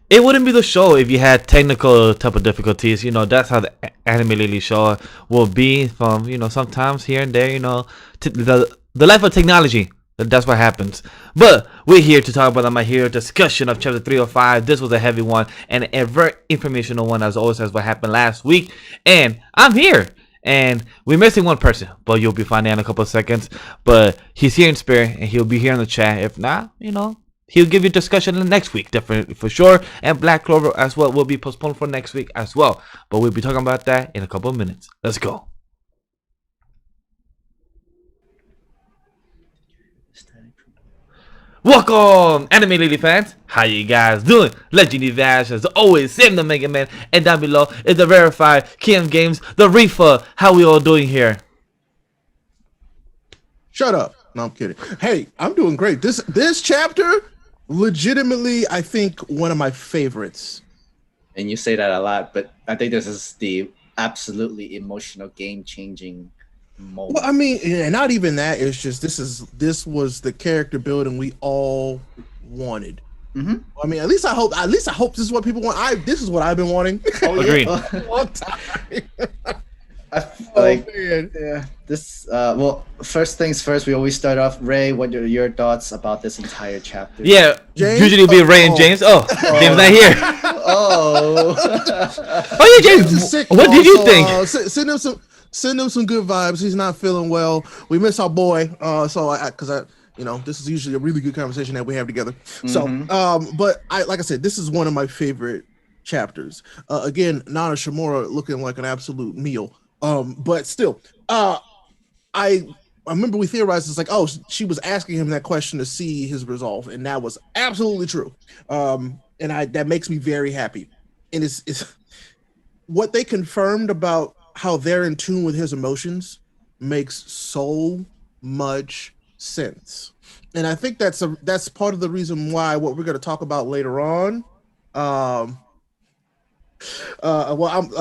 It wouldn't be the show if you had technical type of difficulties. You know, that's how the anime lately show will be from, you know, sometimes here and there, you know, the life of technology. That's what happens. But we're here to talk about the My Hero discussion of chapter 305. This was a heavy one and a very informational one, as always, as what happened last week. And I'm here. And we're missing one person, but you'll be finding out in a couple of seconds. But he's here in spirit, and he'll be here in the chat. If not, you know, he'll give you discussion next week, definitely for sure. And Black Clover as well will be postponed for next week as well. But we'll be talking about that in a couple of minutes. Let's go. Welcome, anime lady fans. How you guys doing? LegendDVash as always, SamTheMangaMan, and down below is the verified KM Games, the Reefer. How we all doing here? Shut up. No, I'm kidding. Hey, I'm doing great. This chapter, legitimately, I think one of my favorites. And you say that a lot, but I think this is the absolutely emotional, game-changing moment. Well, I mean, yeah, not even that. It's just this was the character building we all wanted. Mm-hmm. I mean, at least I hope this is what people want. This is what I've been wanting. Agreed. Long time. I feel like, man. yeah, this. Well, first things first. We always start off. Ray, what are your thoughts about this entire chapter? Yeah, James? usually it'll be Ray and James. Oh, James not here. Oh. Oh yeah, James. He's sick, What did you so, think? Send him some good vibes. He's not feeling well. We miss our boy. Because I, you know, this is usually a really good conversation that we have together. Mm-hmm. So, but like I said, this is one of my favorite chapters. Again, Nana Shimura looking like an absolute meal. But still, I remember we theorized it's like, oh, she was asking him that question to see his resolve, and that was absolutely true. And that makes me very happy. And it's what they confirmed about how they're in tune with his emotions makes so much sense. And I think that's part of the reason why what we're going to talk about later on. A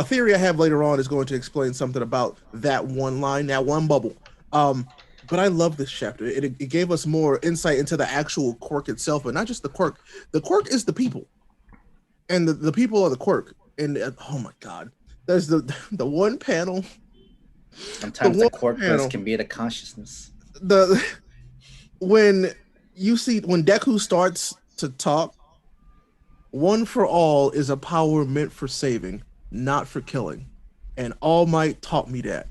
theory I have later on is going to explain something about that one line, that one bubble. But I love this chapter. It gave us more insight into the actual quirk itself, but not just the quirk. The quirk is the people, and the people are the quirk. And oh my God, there's the one panel. Sometimes the quirkless can be the consciousness. When Deku starts to talk, one for all is a power meant for saving, not for killing. And All Might taught me that.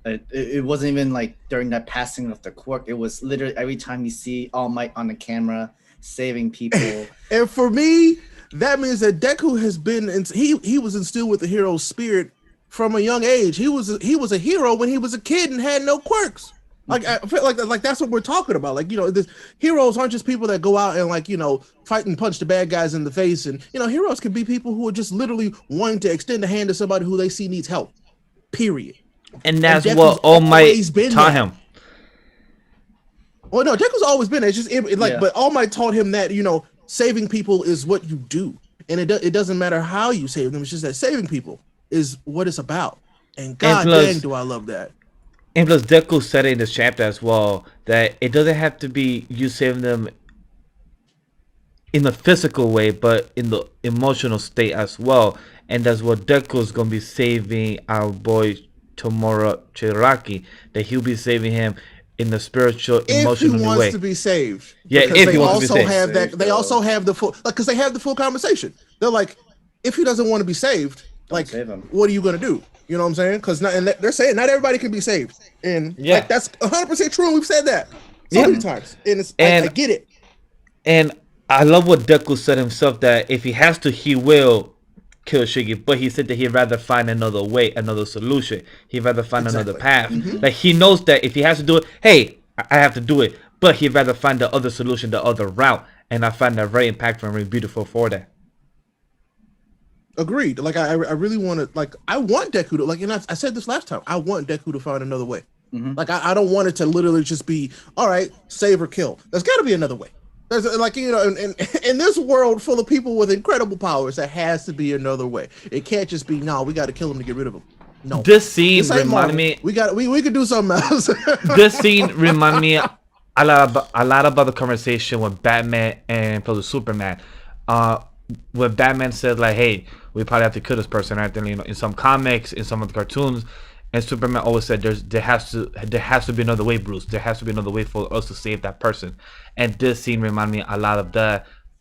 It wasn't even like during that passing of the quirk. It was literally every time you see All Might on the camera saving people. And for me, that means that Deku has been he was instilled with the hero spirit from a young age. He was a hero when he was a kid and had no quirks. Like I feel like that's what we're talking about. Like, you know, heroes aren't just people that go out and, like, you know, fight and punch the bad guys in the face. And, you know, heroes can be people who are just literally wanting to extend a hand to somebody who they see needs help. Period. And that's what All Might taught him. Well, no, Deku's always been there. It's just Yeah. But All Might taught him that, you know, saving people is what you do, and it doesn't matter how you save them. It's just that saving people is what it's about. And God dang, do I love that. And plus, Deku said it in this chapter as well, that it doesn't have to be you saving them in the physical way, but in the emotional state as well. And that's what Deku's gonna be saving our boy Tomura Shigaraki, that he'll be saving him in the spiritual, emotional way. If he wants to be saved. Yeah, if he wants to be saved. Have that, they also have the full, like, because they have the full conversation. They're like, if he doesn't want to be saved, like, what are you gonna do? You know what I'm saying? Because they're saying not everybody can be saved, and like, that's 100% true. And we've said that so many times, and I get it. And I love what Deku said himself, that if he has to, he will kill Shiggy, but he said that he'd rather find another way, another solution. He'd rather find another path. Like, he knows that if he has to do it, hey, I have to do it, but he'd rather find the other solution, the other route. And I find that very impactful and very beautiful for that. Agreed. Like, I really want to, like, I want Deku to, like, and I said this last time, I want Deku to find another way. Like, I don't want it to literally just be, all right, save or kill. There's got to be another way. There's, like, you know, in this world full of people with incredible powers, there has to be another way. It can't just be, no, we got to kill him to get rid of him. No. This scene reminded me. We could do something else. This scene reminded me a lot about the conversation with Batman and probably Superman. When Batman said like, "Hey, we probably have to kill this person," right? Then, you know, in some comics, in some of the cartoons, and Superman always said, there has to be another way, Bruce. There has to be another way for us to save that person." And this scene reminded me a lot of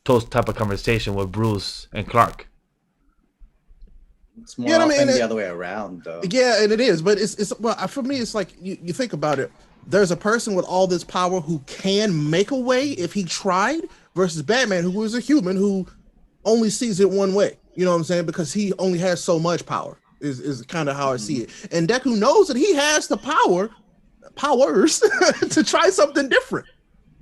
those type of conversation with Bruce and Clark. It's more often the other way around, though. Yeah, and it is, but it's well, for me, it's like you think about it. There's a person with all this power who can make a way if he tried, versus Batman, who is a human who only sees it one way. You know what I'm saying? Because he only has so much power. Is kind of how I see it. And Deku knows that he has the powers to try something different,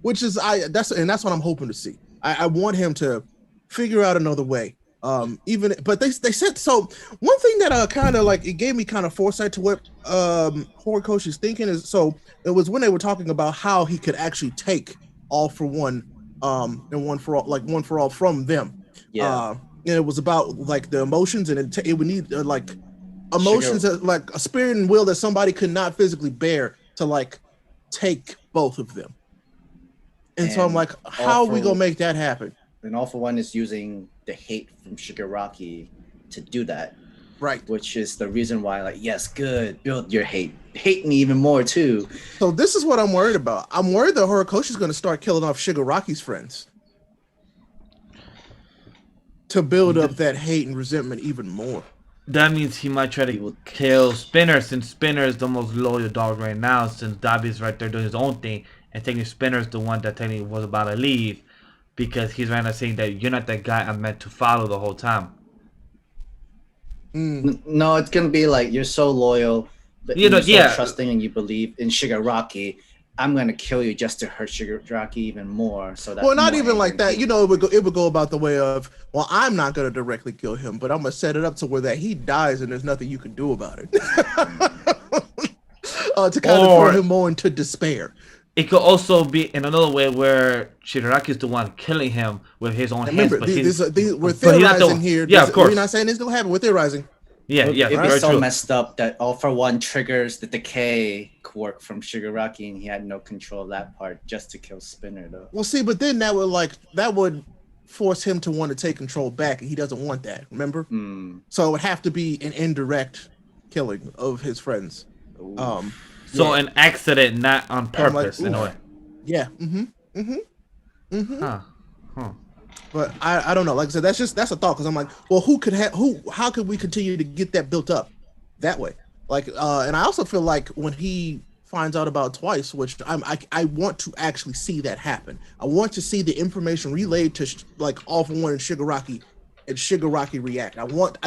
which is that's what I'm hoping to see. I want him to figure out another way. But they said so. One thing that kind of like it gave me kind of foresight to what Horikoshi's thinking is, so it was when they were talking about how he could actually take all for one and one for all, like one for all from them. Yeah. And it was about like the emotions, and it would need like emotions that, like a spirit and will that somebody could not physically bear to like take both of them. And so I'm like, how are we gonna make that happen? And All For One is using the hate from Shigaraki to do that. Right. Which is the reason why, like, yes, good, build your hate. Hate me even more, too. So this is what I'm worried about. I'm worried that Horikoshi's going to start killing off Shigaraki's friends to build up that hate and resentment even more. That means he might try to kill Spinner, since Spinner is the most loyal dog right now, since Dabi's right there doing his own thing, and technically Spinner's the one that technically was about to leave, because he's right now saying that you're not that guy I'm meant to follow the whole time. No, it's gonna be like, you're so loyal, but you're so trusting, and you believe in Shigaraki. I'm gonna kill you just to hurt Shigaraki even more. So that, well, not even like that. You know, it would go about the way of, well, I'm not gonna directly kill him, but I'm gonna set it up to where that he dies and there's nothing you can do about it. To kind of throw him more into despair. It could also be in another way where Shigaraki is the one killing him with his own hands. Remember, we're theorizing here. Yeah, of course. We're not saying it's gonna happen. We're theorizing. Yeah. It'd be so messed up that All For One triggers the decay quirk from Shigaraki, and he had no control of that part just to kill Spinner, though. Well, see, but then that would force him to want to take control back, and he doesn't want that. Remember? So it would have to be an indirect killing of his friends. So an accident, not on purpose, in a way. Yeah. But I don't know. Like I said, that's a thought, because I'm like, well, how could we continue to get that built up that way? Like, and I also feel like when he finds out about Twice, which I want to actually see that happen. I want to see the information relayed to like All For One and Shigaraki react. I want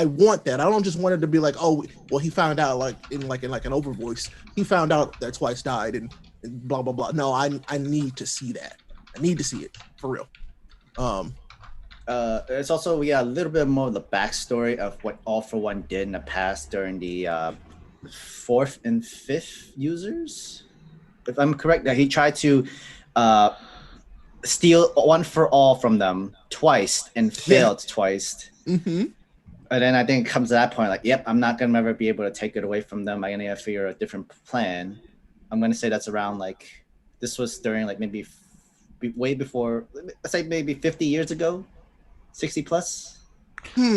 that. I don't just want it to be like, oh, well, he found out like in an over voice. He found out that Twice died and blah blah blah. No, I need to see that. I need to see it for real. It's also a little bit more of the backstory of what All For One did in the past during the 4th and 5th users. If I'm correct, that he tried to steal One For All from them twice and failed twice. And then I think it comes to that point, like, yep, I'm not gonna ever be able to take it away from them. I'm gonna figure a different plan. I'm gonna say that's around like, this was during like maybe way before, let's say maybe 50 years ago, 60 plus.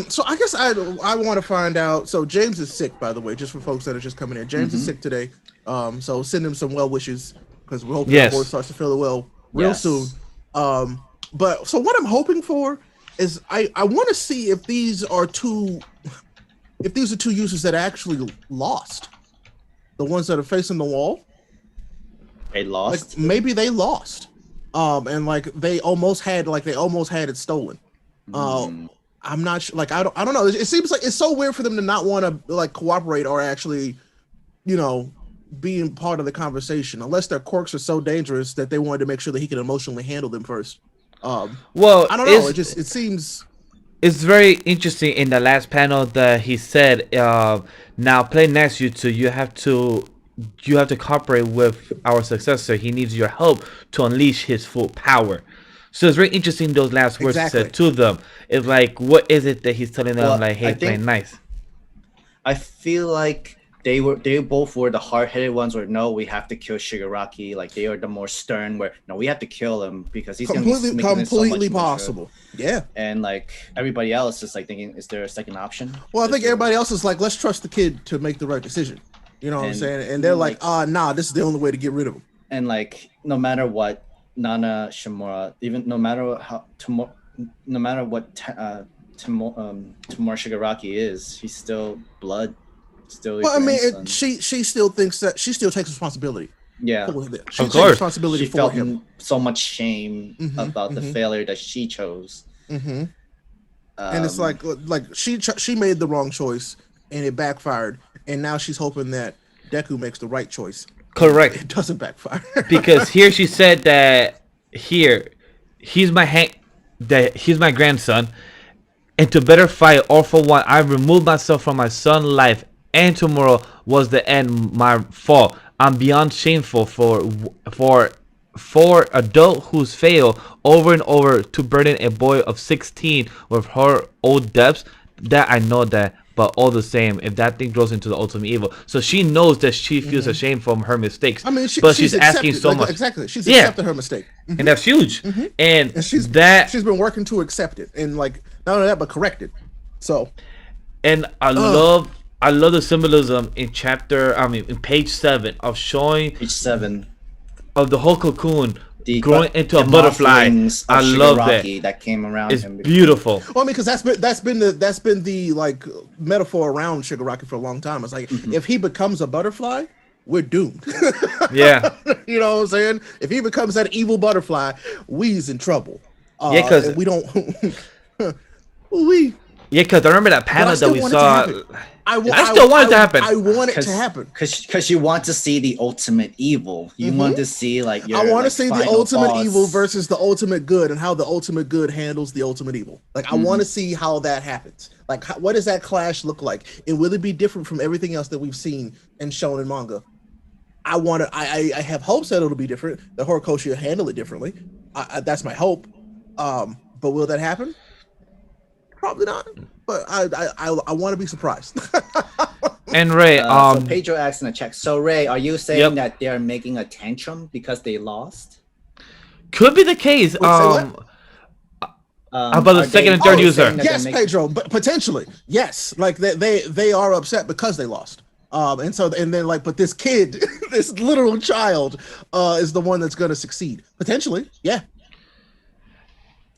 So I guess I want to find out. So James is sick, by the way, just for folks that are just coming in. James is sick today. So send him some well wishes, because we're hoping the boy starts to feel well real soon. But so what I'm hoping for is I want to see if these are two users that actually lost. The ones that are facing the wall. They lost. Like, maybe they lost. And like they almost had it stolen. I'm not sure. Like I don't know. It seems like it's so weird for them to not want to like cooperate or actually, being part of the conversation, unless their quirks are so dangerous that they wanted to make sure that he could emotionally handle them first. Well, I don't know. It seems. It's very interesting in the last panel that he said, now play next, you two. You have to cooperate with our successor. He needs your help to unleash his full power. So it's very interesting, those last words he said to them. It's like, what is it that he's telling them? Like, hey, play nice. I feel like they both were the hard-headed ones where no, we have to kill Shigaraki. Like they are the more stern where no, we have to kill him because he's completely possible. Yeah. And like everybody else is like thinking, is there a second option? Well, I think everybody else is like, let's trust the kid to make the right decision. You know what I'm saying? And they're like, nah, this is the only way to get rid of him. And like no matter what Nana Shimura, even no matter what Tomura Shigaraki is, he's still blood. Still, well, I mean, she still thinks that she still takes responsibility. Yeah, she takes responsibility for felt him. So much shame about the failure that she chose. And it's like she made the wrong choice and it backfired, and now she's hoping that Deku makes the right choice. Correct. It doesn't backfire because here she said that he's my grandson, and to better fight all for one, I removed myself from my son's life. And tomorrow was the end. My fault. I'm beyond shameful for adult who's failed over and over to burden a boy of 16 with her old depths. That I know that, but all the same, if that thing grows into the ultimate evil, so she knows that she feels ashamed from her mistakes. I mean, but she's asking so much. Exactly, she's accepted her mistake, and that's huge. And she's been working to accept it, and like not only that, but correct it. So, and I love the symbolism in page 7 of showing page 7 of the whole cocoon growing into a butterfly. I love that came around. It's beautiful. Well, I mean, because that's been the like metaphor around Shigaraki for a long time. It's like if he becomes a butterfly, we're doomed. Yeah, you know what I'm saying? If he becomes that evil butterfly, we's in trouble. Because we don't. Yeah, because I remember that panel that we saw. I still want it to happen. I want it to happen because you want to see the ultimate evil. You want to see like I want to see the ultimate evil versus the ultimate good, and how the ultimate good handles the ultimate evil. Like I want to see how that happens. Like what does that clash look like, and will it be different from everything else that we've seen in Shonen manga? I have hopes that it'll be different. That Horikoshi will handle it differently. That's my hope. But will that happen? Probably not, but I want to be surprised. And Ray, so Pedro asks in the chat. So Ray, are you saying that they're making a tantrum because they lost? Could be the case. About the second and third user. Yes, Pedro, but potentially, yes. Like they are upset because they lost. And then like, but this kid, this literal child, is the one that's going to succeed potentially. Yeah.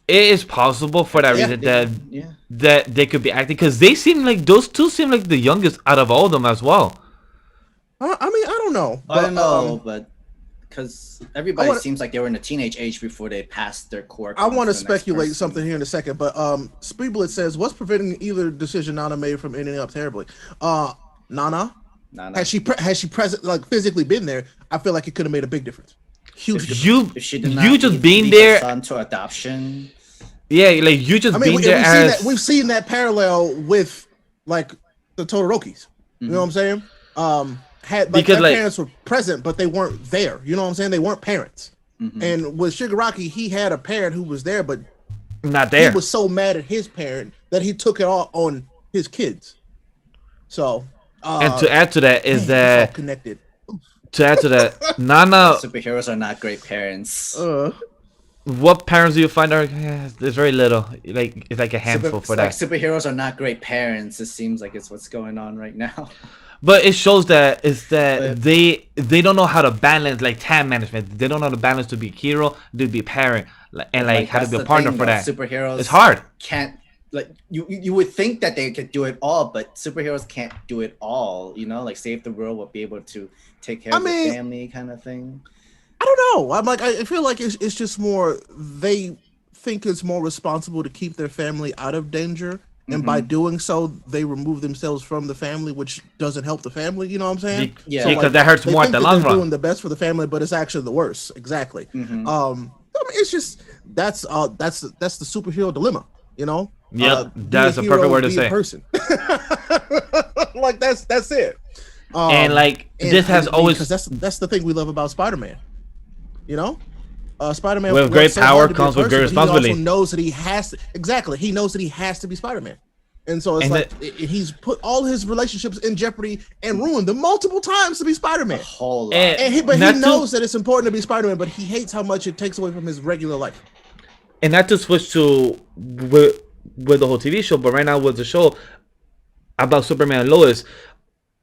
It is possible for that reason that they could be acting, because those two seem like the youngest out of all of them as well. I mean, I don't know. I don't know, but because everybody seems like they were in the teenage age before they passed their core. I want to speculate something here in a second, but Speedblit says, "What's preventing either decision Nana made from ending up terribly?" Nana. Has she physically been there? I feel like it could have made a big difference. Huge. If she did not just being there son to adoption. Yeah, like you just being there. We've seen that parallel with like the Todorokis. You know what I'm saying? Because their parents were present, but they weren't there. You know what I'm saying? They weren't parents. And with Shigaraki, he had a parent who was there, but not there. He was so mad at his parent that he took it all on his kids. So, and to add to that is that connected. To add to that, Nana superheroes are not great parents. What parents do you find are? There's very little. Like it's like a handful for that. Like superheroes are not great parents. It seems like it's what's going on right now. But it shows that they don't know how to balance like time management. They don't know how to balance to be a hero, to be a parent, and like how to be a partner for that. Superheroes, it's hard. Can't like you would think that they could do it all, but superheroes can't do it all. You know, like save the world, will be able to take care of the family, kind of thing. I don't know. I'm like, I feel like it's just more, they think it's more responsible to keep their family out of danger. And by doing so, they remove themselves from the family, which doesn't help the family. You know what I'm saying? Yeah, so because that hurts more at the long run. They're doing the best for the family, but it's actually the worst. Exactly. I mean, it's just, that's the superhero dilemma, you know? Yeah, that's a perfect word to say. Person. Like, that's it. And like, this has always... Because that's the thing we love about Spider-Man. You know, Spider-Man with great power comes with great responsibility. He also knows that he has to, he knows that he has to be Spider-Man. And so it's he's put all his relationships in jeopardy and ruined them multiple times to be Spider-Man. A whole lot. But he knows that it's important to be Spider-Man, but he hates how much it takes away from his regular life. And not to switch to with the whole TV show, but right now with the show about Superman and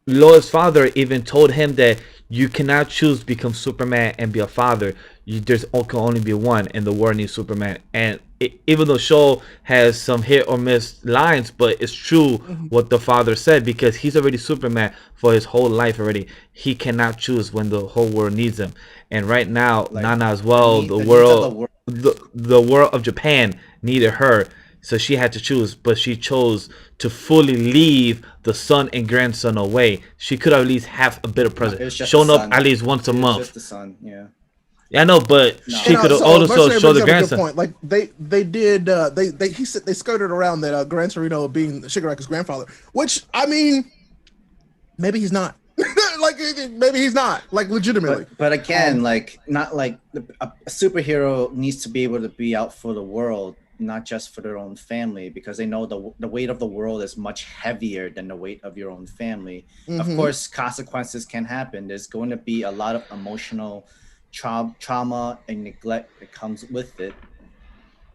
Lois' father even told him that you cannot choose to become Superman and be a father. There's can only be one, and the world needs Superman. And even though the show has some hit or miss lines, but it's true what the father said, because he's already Superman for his whole life already. He cannot choose when the whole world needs him. And right now, Nana as well, the world of Japan needed her. So she had to choose, but she chose to fully leave the son and grandson away. She could have at least have a bit of present, shown up at least once a month. Just the son, yeah. Yeah, I know, but she could have also showed the grandson. Point. Like they skirted around that Gran Torino being Shigaraki's grandfather, which I mean, maybe he's not. Maybe he's not, like, legitimately. But again, not like a superhero needs to be able to be out for the world, not just for their own family, because they know the weight of the world is much heavier than the weight of your own family. Of course, consequences can happen. There's going to be a lot of emotional trauma and neglect that comes with it,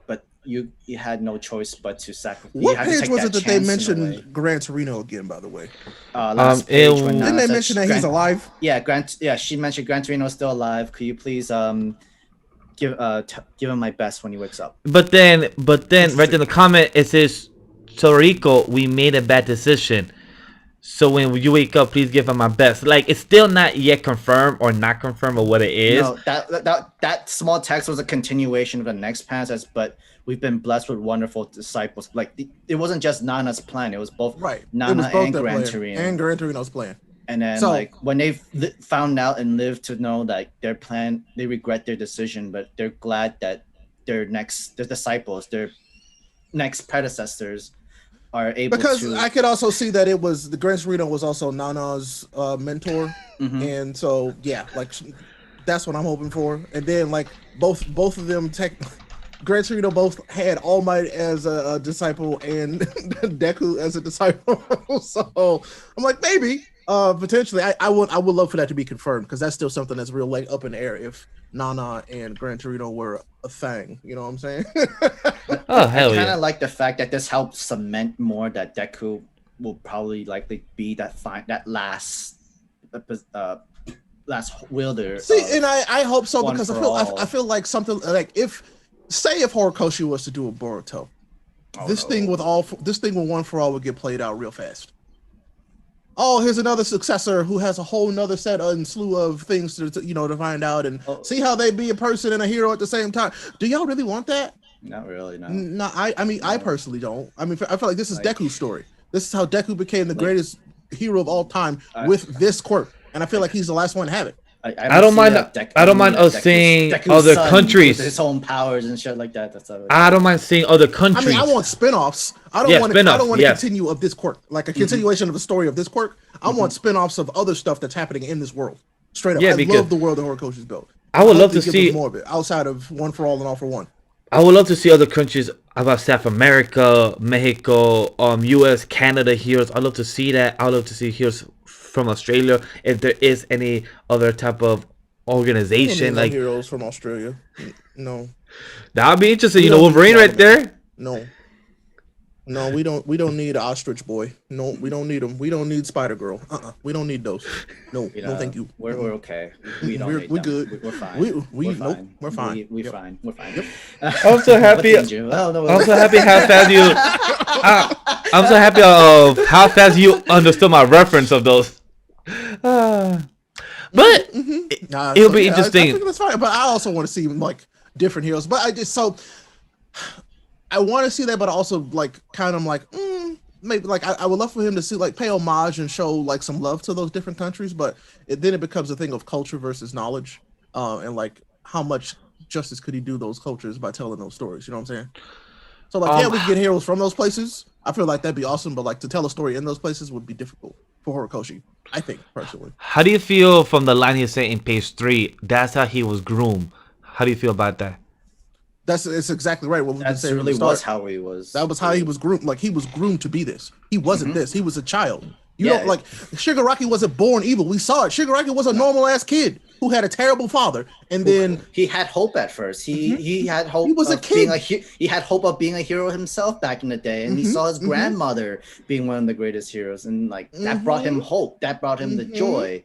but you had no choice but to sacrifice. What page was it that they mentioned Gran Torino again, by the way? Last page when, didn't they mention that he's alive? Yeah, she mentioned Gran Torino is still alive. Could you please give him my best when he wakes up? But then right in the comment it says, Toriko, we made a bad decision. So when you wake up, please give him my best. Like, it's still not yet confirmed or not confirmed or what it is. No, that small text was a continuation of the next passage, but we've been blessed with wonderful disciples. Like, it wasn't just Nana's plan; it was both Nana and Gran Torino. And Gran Torino's plan. And then, when they found out and lived to know that their plan, they regret their decision, but they're glad that their disciples, their next predecessors, are able to. I could also see that it was the Gran Torino was also Nana's mentor, and so that's what I'm hoping for. And then both of them, Gran Torino both had All Might as a disciple and Deku as a disciple. So I'm like, maybe potentially I would love for that to be confirmed, because that's still something that's real up in the air if Nana and Gran Torino were a thing. You know what I'm saying? Oh, hell yeah. I kind of like the fact that this helps cement more that Deku will probably likely be that last wielder. See, and I hope so, because I feel like something like if Horikoshi was to do a Boruto, this thing with One for All would get played out real fast. Oh, here's another successor who has a whole nother set and slew of things to find out and see how they be a person and a hero at the same time. Do y'all really want that? Not really, no. No, I personally don't. I mean, I feel like this is Deku's story. This is how Deku became the greatest hero of all time with this quirk, and I feel like he's the last one to have it. I don't mind us seeing other countries, his own powers and shit like that. I don't mind seeing other countries. I mean, I want spin-offs. I don't want to continue of this quirk, like a continuation of the story of this quirk. I want spin-offs of other stuff that's happening in this world. Straight up, I love the world that Horikoshi's built. I would love to see more of it outside of One for All and All for One. I would love to see other countries about South America, Mexico, US, Canada heroes. I'd love to see that. I'd love to see heroes from Australia, if there is any other type of organization like heroes from Australia. No, that would be interesting. Wolverine right there. No, we don't need an ostrich boy. No, we don't need him. We don't need Spider Girl. We don't need those. No, no, thank you. We're okay. We don't need we're them. good. We're fine. We're fine. We're fine. We're fine. Yep. I'm so happy. I'm so happy how fast you. I'm so happy of how fast you understood my reference of those. But it'll be interesting. I think that's fine. But I also want to see different heroes. But I want to see that, but also maybe I would love for him to see pay homage and show some love to those different countries. But then it becomes a thing of culture versus knowledge, and how much justice could he do those cultures by telling those stories? You know what I'm saying? So we can get heroes from those places. I feel like that'd be awesome, but to tell a story in those places would be difficult for Horikoshi, I think, personally. How do you feel from the line he said in page 3? That's how he was groomed. How do you feel about that? It's exactly right. What we've been That's saying really from the was start. how he was. That was how he was groomed. Like he was groomed to be this. He wasn't this. He was a child. You Yeah. don't like Shigaraki wasn't born evil. We saw it. Shigaraki was a normal ass kid who had a terrible father, and then he had hope at first. He had hope. He was a of kid. he had hope of being a hero himself back in the day, and he saw his grandmother being one of the greatest heroes, and like that brought him hope. That brought him the joy.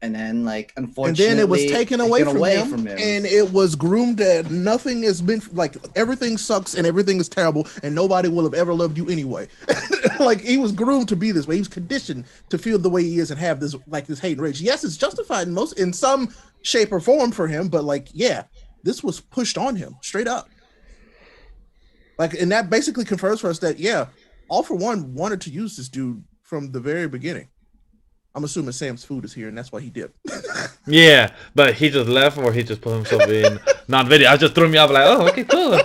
And then, like, unfortunately, and then it was taken away from him, and it was groomed that nothing has been like everything sucks and everything is terrible, and nobody will have ever loved you anyway. Like he was groomed to be this way. He was conditioned to feel the way he is and have this hate and rage. Yes, it's justified in some shape or form for him, but like, yeah, this was pushed on him straight up. Like, and that basically confirms for us that All For One wanted to use this dude from the very beginning. I'm assuming Sam's food is here, and that's why he dipped. Yeah, but he just left, or he just put himself in non-video. I just threw me off like, oh, okay, cool.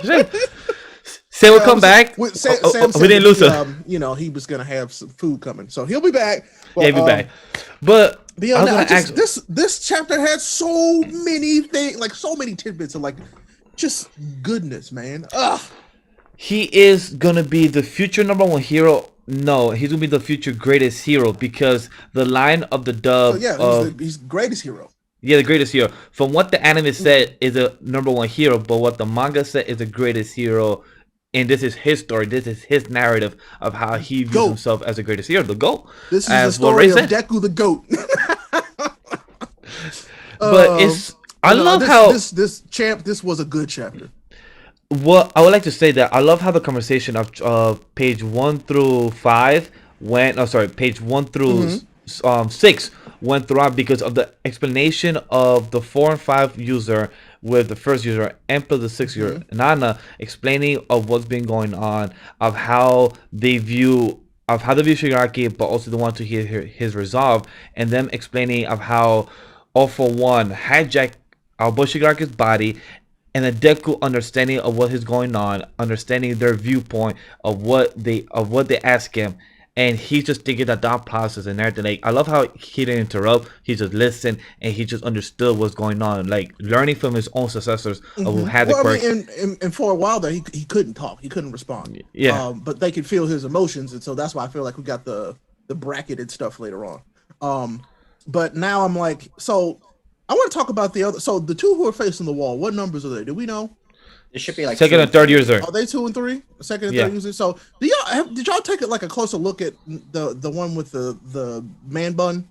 Sam will come back. Sam we didn't lose him. He was gonna have some food coming, so he'll be back. But, He'll be back. But beyond that, this chapter had so many things, like so many tidbits of like just goodness, man. Ugh. He is gonna be the future #1 hero. No, he's gonna be the future greatest hero because the line of the dub. He's the greatest hero. Yeah, the greatest hero. From what the anime said is a #1 hero, but what the manga said is the greatest hero. And this is his story. This is his narrative of how he views himself as the greatest hero. The GOAT. This is the story of Deku the GOAT. But I love how this was a good chapter. Well, I would like to say that I love how the conversation of page 1 through 5 went. Oh, sorry, page 1 through 6 went throughout because of the explanation of the 4 and 5 user with the first user and plus the 6th user Nana explaining of what's been going on, of how they view Shigaraki, but also they want to hear his resolve, and them explaining of how All For One hijacked our boy Shigaraki's body. And the Deku understanding of what is going on, understanding their viewpoint of what they ask him, and he's just thinking that process and everything. Like, I love how he didn't interrupt; he just listened and he just understood what's going on, like learning from his own successors of who had the quirk. And for a while there, he couldn't talk, he couldn't respond. Yeah, but they could feel his emotions, and so that's why I feel like we got the bracketed stuff later on. But now I'm like, so. I want to talk about the other. So the two who are facing the wall, what numbers are they? Do we know? It should be like second and third user. Are they 2 and 3? Second and third user. So did y'all take it like a closer look at the one with the man bun?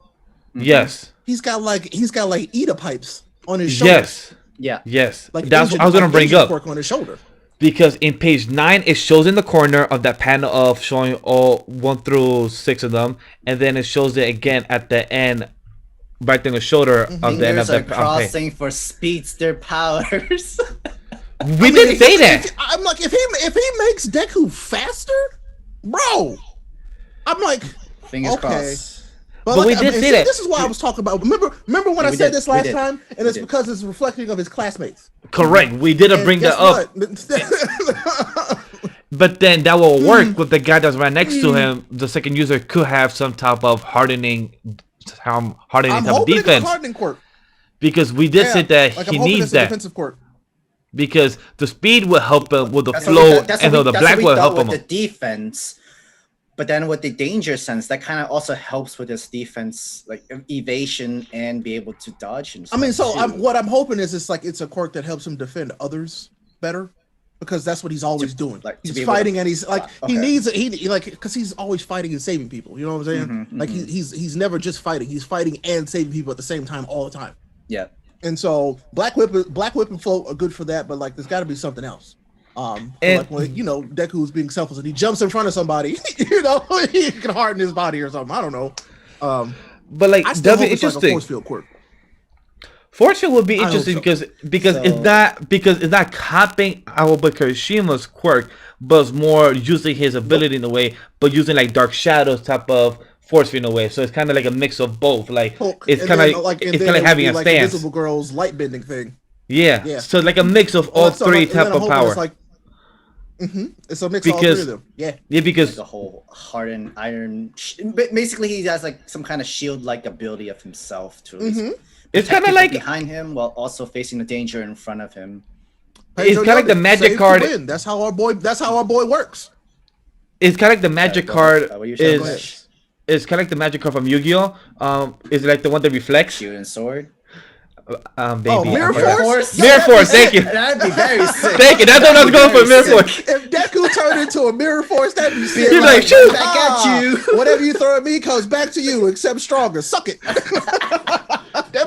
Yes. He's got like Ida pipes on his shoulder. Yes. Yeah. Yes. Like that's what I was gonna bring up. On his shoulder. Because in page 9 it shows in the corner of that panel of showing all 1 through 6 of them, and then it shows it again at the end. Right in the shoulder of the end of the crossing for speedster powers. We didn't say that. I'm like, if he makes Deku faster, bro, I'm like, fingers crossed. But we did say that. This is why I was talking about. Remember when I said this last time, and it's because it's reflecting of his classmates. Correct. We didn't bring that up. But then that will work with the guy that's right next to him. The second user could have some type of hardening type of defense. Hardening quirk. Because we did say that he needs that. Defensive quirk. Because the speed will help him with the flow, and the black will help him with the defense. But then with the danger sense, that kind of also helps with his defense, like evasion and be able to dodge and stuff. I mean, so what I'm hoping is it's a quirk that helps him defend others better. Because that's what he's always doing. Like he's fighting, and he's like he needs because he's always fighting and saving people. You know what I'm saying? Like he's never just fighting. He's fighting and saving people at the same time all the time. Yeah. And so Black Whip and Float are good for that, but like there's got to be something else. And like when Deku's being selfless and he jumps in front of somebody, he can harden his body or something. I don't know. But like that'd be interesting. Like a force field quirk. Fortune would be interesting because it's not copying Aoba quirk, but it's more using his ability in a way, but using like Dark Shadows type of force field in a way. So it's kind of like a mix of both. Like it's kind of like having a stance. Invisible Girl's light bending thing. Yeah. So like a mix of all three type of power. It's a mix of all three of them. Yeah. Yeah, because the whole hardened iron. Basically, he has like some kind of shield-like ability of himself to. It's kind of like behind him while also facing the danger in front of him. It's kind of like the magic card. That's how our boy works. It's kind of like the magic card is. It's kind of like the magic card from Yu-Gi-Oh. Is like the one that reflects. Shield and sword. Baby. Oh, Mirror Force? Mirror Force, thank you. That'd be very sick. Thank you. That's what I was going for, Mirror Force. If Deku turned into a Mirror Force, that'd be sick. He's like, shoot, back at you. Whatever you throw at me comes back to you, except stronger. Suck it.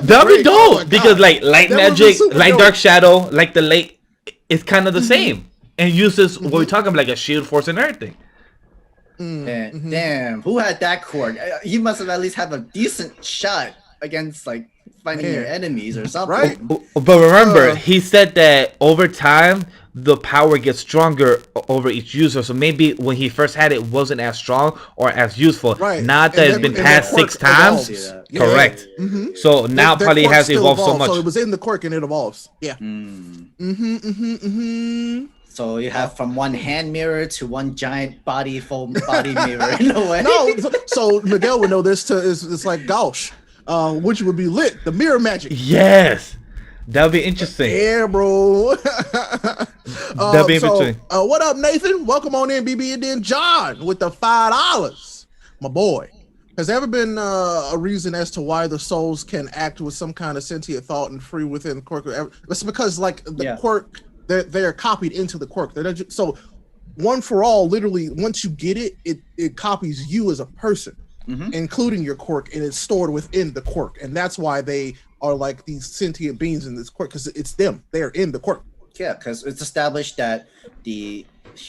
That'd be dope because like light magic, light dark shadow, like the late, it's kind of the same and uses what we're talking about, like a shield force and everything. Damn, who had that quirk? You must have at least had a decent shot against like finding your enemies or something. Right. But remember, he said that over time the power gets stronger over each user. So maybe when he first had it wasn't as strong or as useful. Right. Not that it's been passed 6 times. Correct. So now probably has evolved so much. So it was in the quirk and it evolves. Yeah. So you have from one hand mirror to one giant body mirror in a way. No, so Miguel would know this too. It's like Gauche, which would be lit, the mirror magic. Yes. That'll be interesting. Yeah, bro. That'll be interesting. What up, Nathan? Welcome on in, BB, and then John with the $5, my boy. Has there ever been a reason as to why the souls can act with some kind of sentient thought and free within the quirk? It's because like the quirk, they're copied into the quirk. So one for all, literally, once you get it, it copies you as a person, including your quirk, and it's stored within the quirk, and that's why they are like these sentient beings in this quirk, because it's them. They are in the quirk. Yeah, because it's established that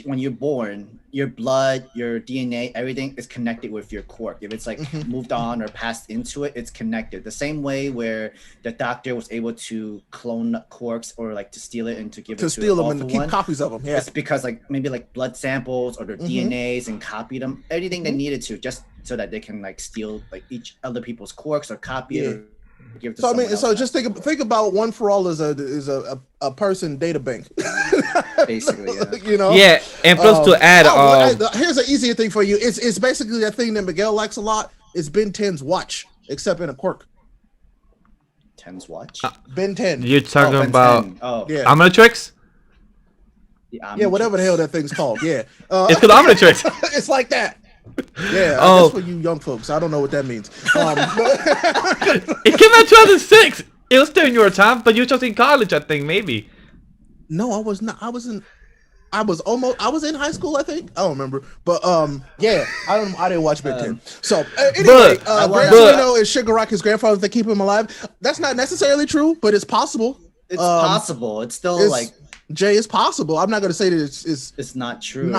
when you're born, your blood, your DNA, everything is connected with your quirk. If it's like moved on or passed into it, it's connected. The same way where the doctor was able to clone quirks or like to steal it and to give it to steal them and keep copies of them. Yeah, it's because like maybe like blood samples or their DNAs and copy them, everything they needed to, just so that they can like steal like each other people's quirks or copy it. Or give it to someone else. Just think about one for all as a person data bank. Basically, you know. Yeah, and plus to add, here's an easier thing for you. It's basically that thing that Miguel likes a lot. It's Ben 10's watch, except in a quirk. 10's watch. Ben 10. You're talking about yeah, Omnitrix? Yeah, whatever the hell that thing's called. Yeah, it's called Omnitrix. It's like that. Yeah, that's for you young folks. I don't know what that means. It came out 2006. It was still in your time, but you were just in college, I think, maybe. No, I was not. I was in high school, I think. I don't remember. But yeah, I didn't watch Ben 10. So anyway, Gran Torino is Shigaraki's grandfather. They keep him alive. That's not necessarily true, but it's possible. It's possible. It's still like Jay, it's possible. I'm not going to say that it's not true.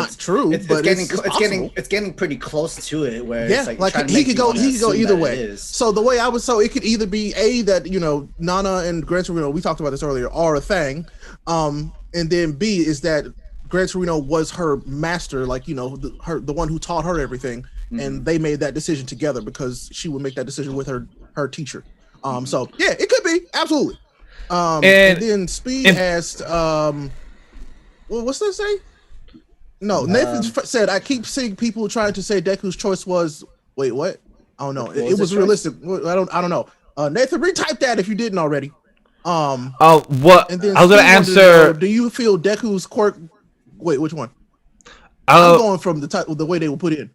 It's getting pretty close to it. Where it's like he could go either way. So the way it could either be that Nana and Gran Torino, we talked about this earlier, are a thing, and then B is that Gran Torino was her master, like the one who taught her everything, and they made that decision together because she would make that decision with her teacher. So yeah, it could be absolutely. And then Speed asked, what's that say? No, Nathan said, I keep seeing people trying to say Deku's choice was, wait, what? I don't know. It was realistic. I don't know. Nathan, retype that if you didn't already. What? And then I was going to answer. Do you feel Deku's quirk? Wait, which one? I'm going from the way they were put in.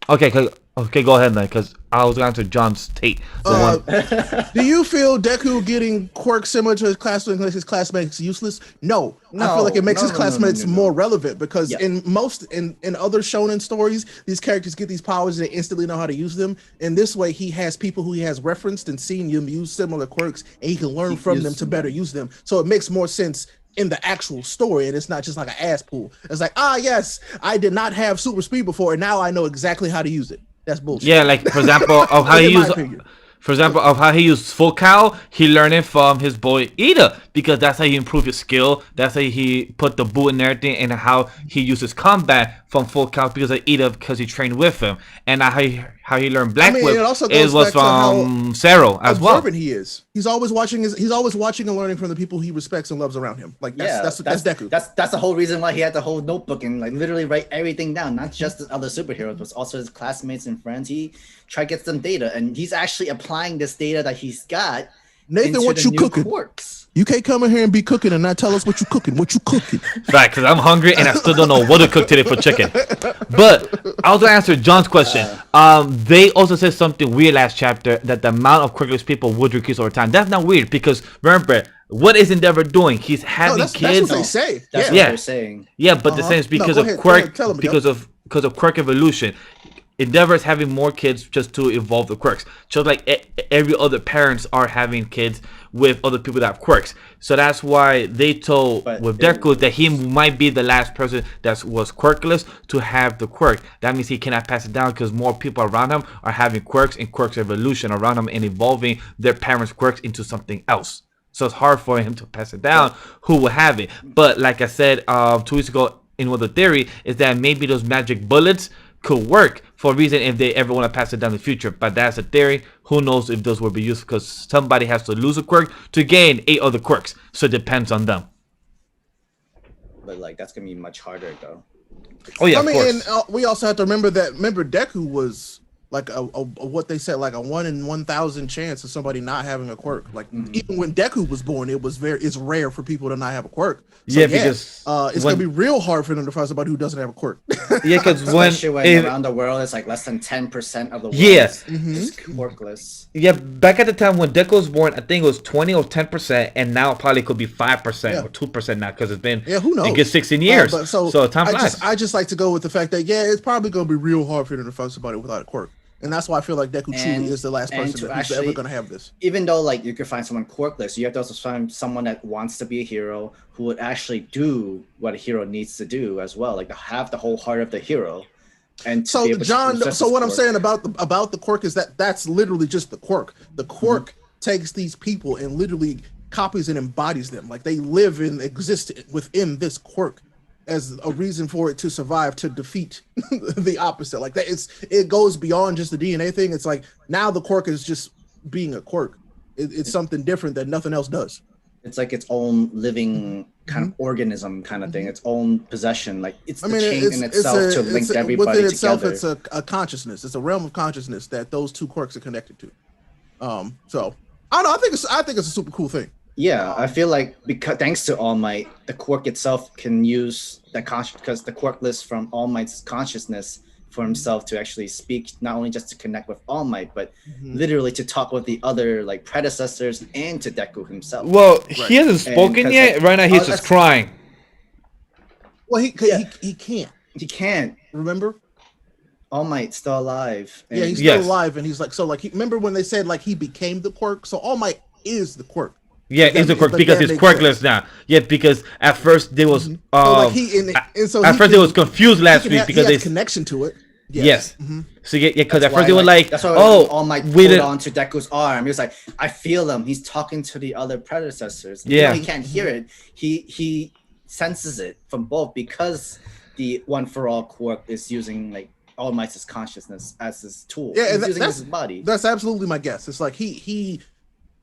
Okay, go ahead then, because I was going to answer John's take. Do you feel Deku getting quirks similar to his classmates makes his classmates useless? No. I feel like it makes his classmates more relevant because in other shonen stories, these characters get these powers and they instantly know how to use them. In this way, he has people who he has referenced and seen them use similar quirks, and he can learn from them to better use them. So it makes more sense in the actual story, and it's not just like an ass pool. It's like, yes, I did not have super speed before, and now I know exactly how to use it. That's bullshit. Yeah, like for example of how he used full cow, he learned it from his boy Ida, because that's how he improved his skill. That's how he put the boot and everything, and how he uses combat from full cow because of Ida, because he trained with him, and how he learned Black Whip was from Zero as well. Observant he is. He's always watching and learning from the people he respects and loves around him. Like that's Deku. That's the whole reason why he had the whole notebook and like literally write everything down, not just the other superheroes, but also his classmates and friends. He tried to get some data, and he's actually applying this data that he's got. Nathan, what you cooking? Quirks. You can't come in here and be cooking and not tell us what you cooking. What you cooking? Right, because I'm hungry and I still don't know what to cook today for chicken. But I also answered John's question. They also said something weird last chapter that the amount of quirkless people would decrease over time. That's not weird because remember, what is Endeavor doing? He's having kids. That's what they say. That's what they're saying. Yeah, but the same is because of quirk, because of quirk evolution. Endeavor is having more kids just to evolve the quirks. Just like every other parents are having kids with other people that have quirks. So that's why they told with Deku that he might be the last person that was quirkless to have the quirk. That means he cannot pass it down because more people around him are having quirks and quirks evolution around him and evolving their parents' quirks into something else. So it's hard for him to pass it down who will have it. But like I said 2 weeks ago in what the theory is that maybe those magic bullets could work for a reason if they ever want to pass it down in the future. But that's a theory. Who knows if those will be used because somebody has to lose a quirk to gain 8 other quirks. So it depends on them. But like that's gonna be much harder though. Oh yeah, I mean, and we also have to remember Deku was like a what they said, like a 1 in 1,000 chance of somebody not having a quirk. Like even when Deku was born, it's rare for people to not have a quirk. So, because it's gonna be real hard for them to find somebody who doesn't have a quirk. Yeah, because when around the world it's like less than 10% of the world is quirkless. Yeah, back at the time when Deku was born, I think it was 20 or 10%, and now it probably could be 5% or 2% now because it's been who knows? A good 16 years. So time flies. I just like to go with the fact that it's probably gonna be real hard for them to find somebody without a quirk. And that's why I feel like Deku truly is the last person who's ever going to have this. Even though like you could find someone quirkless, you have to also find someone that wants to be a hero who would actually do what a hero needs to do as well, like to have the whole heart of the hero. And so John, so what I'm saying about the quirk is that's literally just the quirk. The quirk takes these people and literally copies and embodies them. Like they live and exist within this quirk as a reason for it to survive, to defeat the opposite. Like that, it goes beyond just the DNA thing. It's like now the quirk is just being a quirk. It's something different that nothing else does. It's like its own living kind of organism kind of thing, its own possession. Like it's the chain in itself to link everybody within itself, together. It's a consciousness. It's a realm of consciousness that those two quirks are connected to. So I don't know. I think it's a super cool thing. Yeah, I feel like because thanks to All Might, the quirk itself can use the because the quirk lists from All Might's consciousness for himself to actually speak, not only just to connect with All Might, but literally to talk with the other like predecessors and to Deku himself. Well, he hasn't spoken yet. Like, right now, he's just crying. Well, he can't. He can't. Remember? All Might's still alive. Yeah, he's still alive, and he's like remember when they said like he became the quirk? So All Might is the quirk. Yeah, it's a quirk because it's quirkless now. Yeah, because at first there was at first it was confused last week because they connection to it. Yes. So because at first they were like, that's why All Might pulled onto Deku's arm. He was like, I feel him. He's talking to the other predecessors. Yeah, he can't hear it. He senses it from both because the One for All quirk is using like All Might's consciousness as his tool. Yeah, he's using his body. That's absolutely my guess. It's like he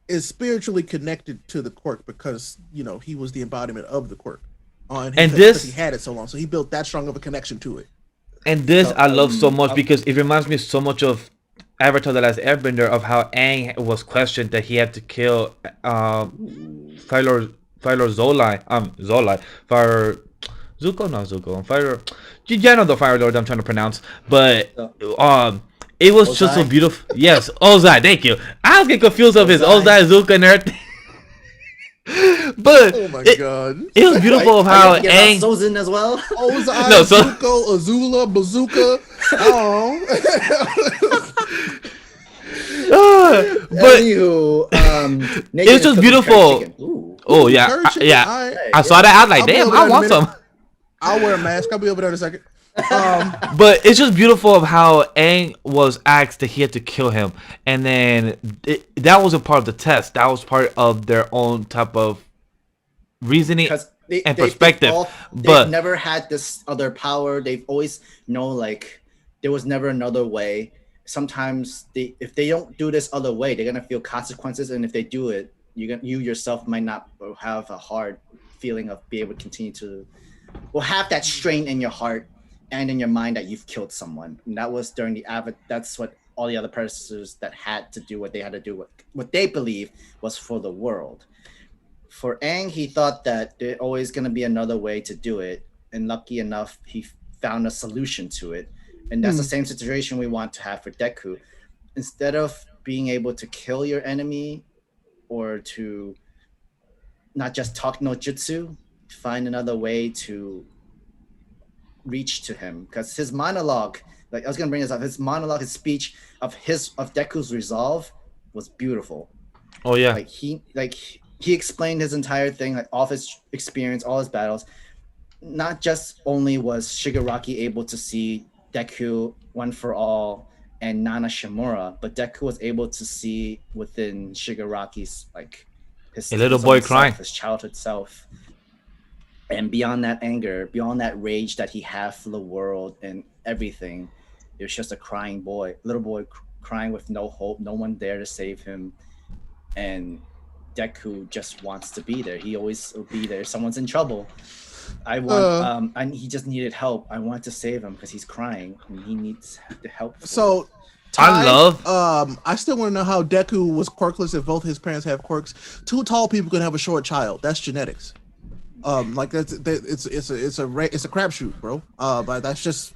is spiritually connected to the quirk because he was the embodiment of the quirk, and because he had it so long, so he built that strong of a connection to it. And this I love so much because it reminds me so much of Avatar: The Last Airbender, of how Aang was questioned that he had to kill Fire you know the Fire Lord I'm trying to pronounce, but it was Ozai? Just so beautiful. Yes, Ozai. Thank you. I was getting confused of his Ozai, Zuka, and everything. But oh my god, it was beautiful of how Aang Sozin as well. Ozai, no, Zuko, Azula, Bazooka. But anywho, it's just beautiful. Oh yeah, I saw that. I was like, damn, I want some. I'll wear a mask. I'll be over there in a second. But it's just beautiful of how Aang was asked that he had to kill him, and then that wasn't part of the test. That was part of their own type of reasoning and perspective. They've never had this other power. They've always known like there was never another way. Sometimes if they don't do this other way, they're gonna feel consequences, and if they do it, you yourself might not have a hard feeling of be able to continue to have that strain in your heart and in your mind that you've killed someone. And that was during that's what all the other predecessors that had to do what they had to do, what they believe was for the world. For Aang, he thought that there's always going to be another way to do it, and lucky enough, he found a solution to it. And that's the same situation we want to have for Deku. Instead of being able to kill your enemy or to not just talk no jutsu, find another way to reach to him. Because his monologue, like I was gonna bring this up, his monologue, his speech of Deku's resolve was beautiful. Oh yeah. He explained his entire thing, like all of his experience, all his battles. Not just only was Shigaraki able to see Deku one for all and Nana Shimura, but Deku was able to see within Shigaraki's like his little boy own crying, his childhood self, and beyond that anger, beyond that rage that he had for the world and everything, it was just a crying boy, little boy crying with no hope, no one there to save him, and Deku just wants to be there. He always will be there. Someone's in trouble. I want, and he just needed help. I want to save him because he's crying and he needs the help. So, I still want to know how Deku was quirkless if both his parents have quirks. Two tall people can have a short child. That's genetics. Like it's a crapshoot, bro. But that's just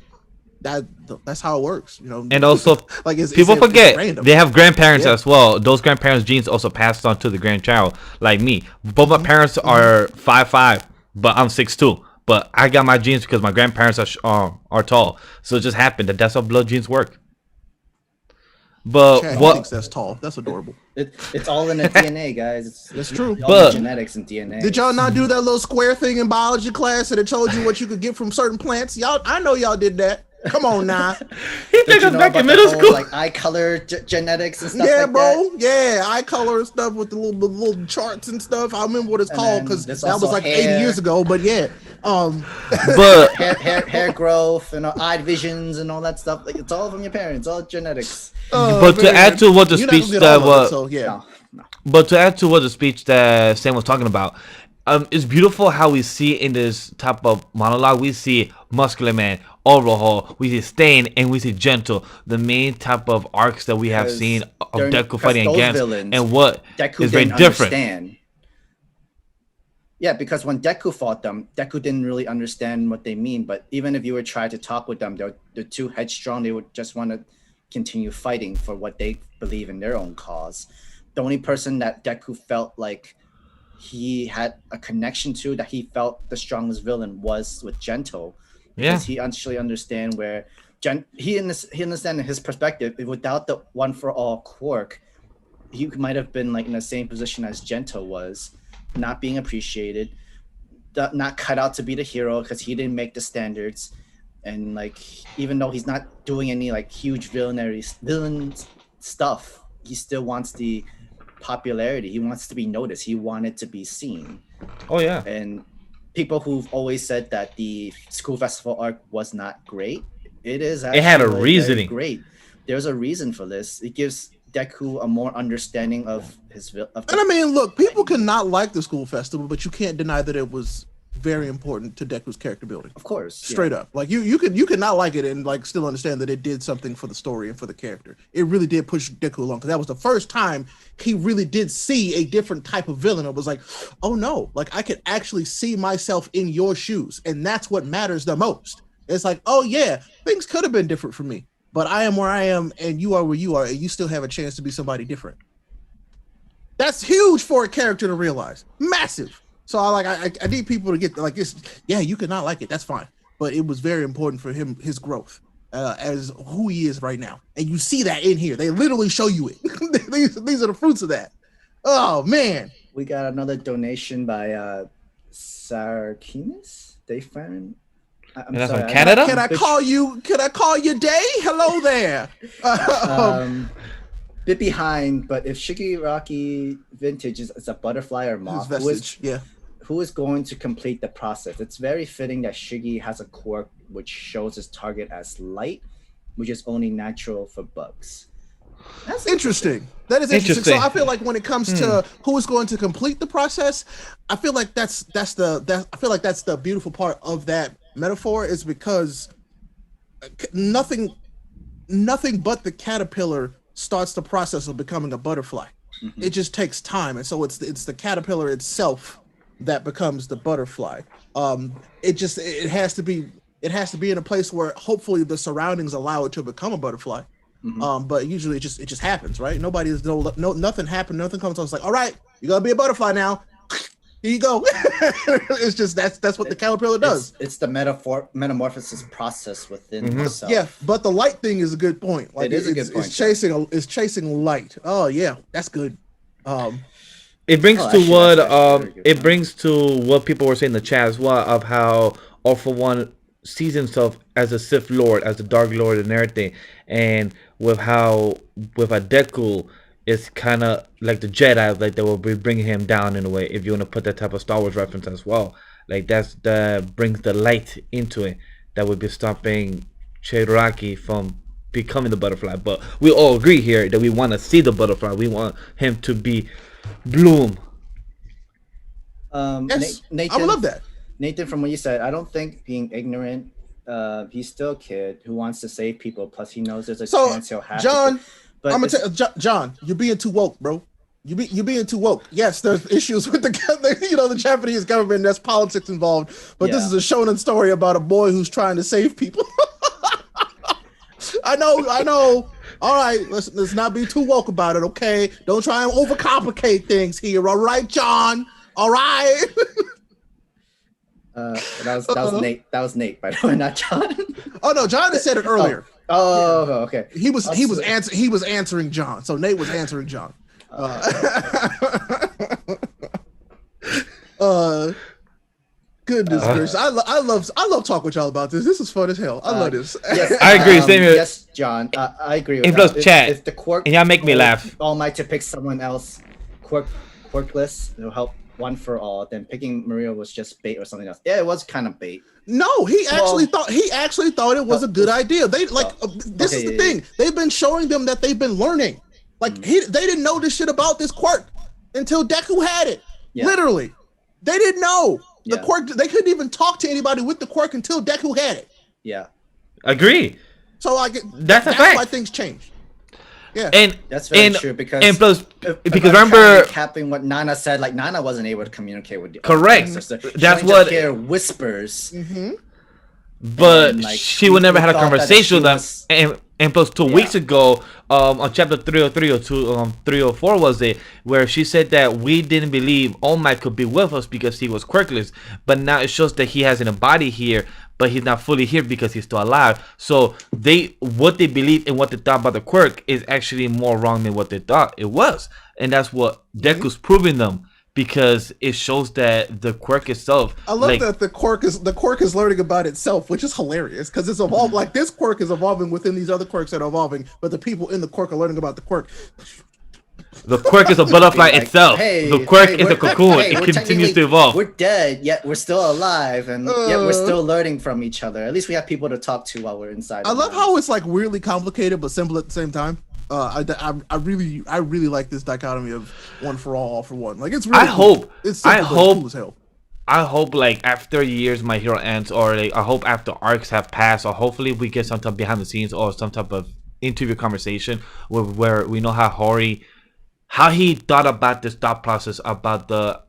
that's how it works, you know. And also, like people forget they have grandparents as well. Those grandparents' genes also passed on to the grandchild. Like me, both my parents are 5'5", but I'm 6'2". But I got my genes because my grandparents are tall. So it just happened that's how blood genes work. But Chad what thinks that's tall? That's adorable. It's all in the DNA, guys. That's true. But genetics and DNA. Did y'all not do that little square thing in biology class that it told you what you could get from certain plants? Y'all, I know y'all did that. Come on now. He took us back in middle school. Like eye color genetics and stuff. Yeah, like bro. That. Yeah, eye color and stuff with the little charts and stuff. I remember what it's called because that was like hair. 80 years ago. But yeah, but hair growth and eye visions and all that stuff. Like it's all from your parents. All genetics. But to add to what the speech that was, so yeah. No. But to add to what the speech that Sam was talking about, it's beautiful how we see in this type of monologue. We see Muscular Man, Overhaul, we see Stain, and we see Gentle. The main type of arcs that we have seen of Deku fighting against, and what Deku is very different. Understand. Yeah, because when Deku fought them, Deku didn't really understand what they mean. But even if you were trying to talk with them, they're too headstrong. They would just want to continue fighting for what they believe in their own cause. The only person that Deku felt like he had a connection to, that he felt the strongest villain, was with Gentle. Because he actually understand where he understand in his perspective, without the one for all quirk, he might have been like in the same position as Gentle was, not being appreciated, not cut out to be the hero because he didn't make the standards. And like, even though he's not doing any like huge villain stuff, he still wants the popularity. He wants to be noticed. He wanted to be seen. Oh yeah. And people who've always said that the school festival arc was not great, it is actually, it had a reasoning. Great. There's a reason for this. It gives Deku a more understanding of his and I mean, look, people can not like the school festival, but you can't deny that it was very important to Deku's character building. Of course. Straight up. Like you could not like it and like still understand that it did something for the story and for the character. It really did push Deku along because that was the first time he really did see a different type of villain. It was like, oh no, like I could actually see myself in your shoes. And that's what matters the most. It's like, oh yeah, things could have been different for me, but I am where I am and you are where you are and you still have a chance to be somebody different. That's huge for a character to realize. Massive. So I need people to get like this. Yeah, you could not like it. That's fine. But it was very important for him, his growth as who he is right now. And you see that in here. They literally show you it. These are the fruits of that. Oh, man. We got another donation by Sarkinis. They found. I'm sorry, from Canada? Can I call you Day? Hello there. Bit behind, but if Shigaraki vintage is a butterfly or moth, who is going to complete the process? It's very fitting that Shiggy has a quirk which shows his target as light, which is only natural for bugs. That's interesting. That is interesting. So I feel like when it comes to who is going to complete the process, I feel like that's the beautiful part of that metaphor, is because nothing but the caterpillar starts the process of becoming a butterfly. It just takes time, and so it's the caterpillar itself that becomes the butterfly. It has to be in a place where hopefully the surroundings allow it to become a butterfly. But usually it just happens, right? Nothing happened, nothing comes on. It's like, all right, you're gonna be a butterfly now. Here you go. It's just that's what the caterpillar does. It's the metamorphosis process within itself. Yeah, but the light thing is a good point. Like, it is a good point. It's chasing light. Oh yeah, that's good. It brings to what people were saying in the chat as well, of how All For One sees himself as a Sith Lord, as the Dark Lord and everything, and with a Deku, it's kind of like the Jedi, like they will be bringing him down in a way, if you want to put that type of Star Wars reference as well. Like that brings the light into it, that would be stopping Shigaraki from becoming the butterfly. But we all agree here that we want to see the butterfly. We want him to be bloom. Yes, Nathan, I would love that. Nathan, from what you said, I don't think being ignorant. He's still a kid who wants to save people. Plus, he knows there's a chance he'll have John, to. But I'm gonna tell John, you're being too woke, bro. You're being too woke. Yes, there's issues with the Japanese government. There's politics involved, but this is a shonen story about a boy who's trying to save people. I know. All right, let's not be too woke about it, okay? Don't try and overcomplicate things here, all right, John? All right. That was Nate. That was Nate, by the way, not John. Oh no, John had said it earlier. Okay. He was answering John. So Nate was answering John. Goodness gracious! I love talking with y'all about this. This is fun as hell. I love this. Yes, I agree. Same here. Yes, John. I agree with and that. plus, chat. If the quirk, and y'all make me laugh. All Might to pick someone else, quirkless, it'll help one for all. Then picking Maria was just bait or something else. Yeah, it was kind of bait. No, he actually thought it was a good idea. This is the thing. They've been showing them that they've been learning. Like they didn't know this shit about this quirk until Deku had it. Yeah. Literally, they didn't know the quirk. They couldn't even talk to anybody with the quirk until Deku had it. Yeah, agree. So that's a fact. Why things change. Yeah, and that's very true because because remember capping what Nana said, like Nana wasn't able to communicate with the correct. That's what hear whispers. But she would never had a conversation with them. And plus 2 weeks ago, on chapter 303 or 304 was it, where she said that we didn't believe All Might could be with us because he was quirkless, but now it shows that he has a body here, but he's not fully here because he's still alive. So what they believe and what they thought about the quirk is actually more wrong than what they thought it was, and that's what Deku's proving them. Because it shows that the quirk itself. I love that the quirk is learning about itself, which is hilarious because it's evolved. Like this quirk is evolving within these other quirks that are evolving, but the people in the quirk are learning about the quirk. The quirk is a butterfly itself. The quirk is a cocoon. It continues to evolve. We're dead, yet we're still alive, and yet we're still learning from each other. At least we have people to talk to while we're inside. I love how it's like weirdly complicated but simple at the same time. I really like this dichotomy of one for all for one. Like it's really cool as hell. I hope like after years My Hero ends, or like I hope after arcs have passed, or hopefully we get some type of behind the scenes or some type of interview conversation where we know how he thought about this thought process about the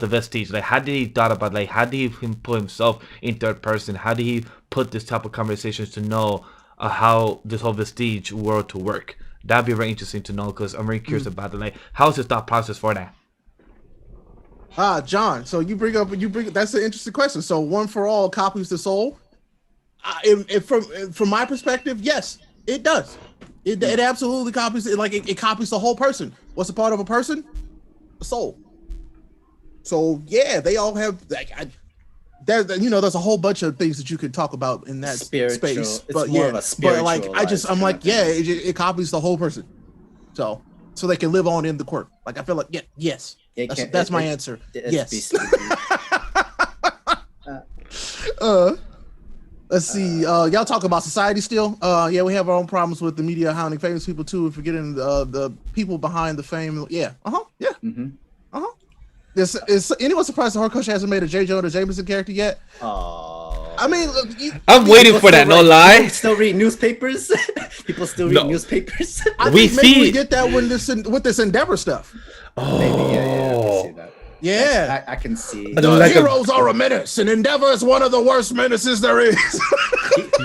vestige. Like how did he thought about, like how did he put himself in third person? How did he put this type of conversations to know how this whole vestige world to work? That'd be very interesting to know because I'm very curious about it. Like, how's his thought process for that? John. So you bring that's an interesting question. So one for all copies the soul. From my perspective, yes, it does. It absolutely copies it. Like it copies the whole person. What's a part of a person? A soul. So yeah, they all have like. There's a whole bunch of things that you could talk about in that space, but I'm like, it copies the whole person, so they can live on in the quirk. Like I feel like, yes, that's my answer. Yes. Let's see. Y'all talk about society still. Yeah, we have our own problems with the media hounding famous people too. Forgetting the people behind the fame. Yeah. Yeah. Is anyone surprised that Horikoshi hasn't made a J. Jonah Jameson character yet? Oh. I mean, look, I'm waiting for that. No lie. People still read newspapers. People still read newspapers. I We think maybe see- we get that with this Endeavor stuff. Maybe, yeah, I can see that. Yeah, I can see. the Like heroes are a menace, and Endeavor is one of the worst menaces there is.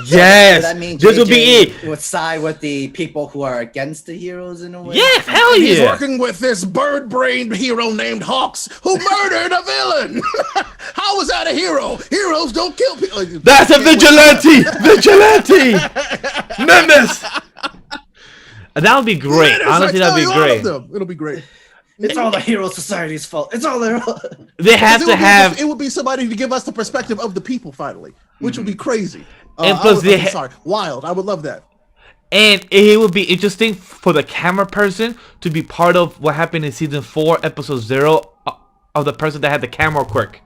Yes, That means this would be JJ it. would side with the people who are against the heroes in a way. Yes, hell He's yeah. working with this bird-brained hero named Hawks, who murdered a villain. How is that a hero? Heroes don't kill people. That's a vigilante. Vigilante. Menace. That would be great. Honestly, that'd be great. It'll be great. It's all the Hero Society's fault. It's all their fault. They have to have. It would be somebody to give us the perspective of the people finally, which would be crazy. And plus wild. I would love that. And it would be interesting for the camera person to be part of what happened in season 4, episode 0, of the person that had the camera quirk.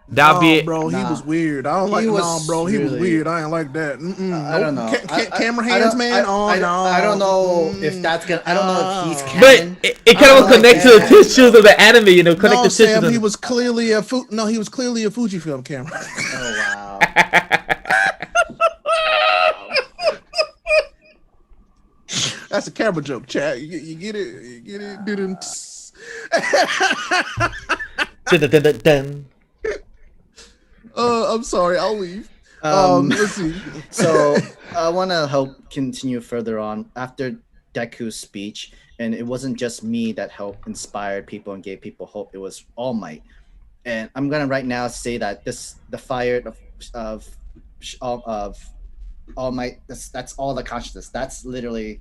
That'd be it. Bro, he was weird. I don't like. Bro, he was weird. I ain't like that. I don't know. Camera hands, man. I don't know if that's gonna. I don't know if he's But canon. it kind of connects to the tissues of the anime, you know, connect No, the tissues. Sam, he was clearly a Fujifilm camera. Oh wow. That's a camera joke, chat. You get it? You get it? Didn't. Dun, dun, dun, dun. I'm sorry. I'll leave. Let's see. So I want to help continue further on after Deku's speech, and it wasn't just me that helped inspired people and gave people hope. It was All Might, and I'm gonna right now say that the fire of All Might. That's all the consciousness. That's literally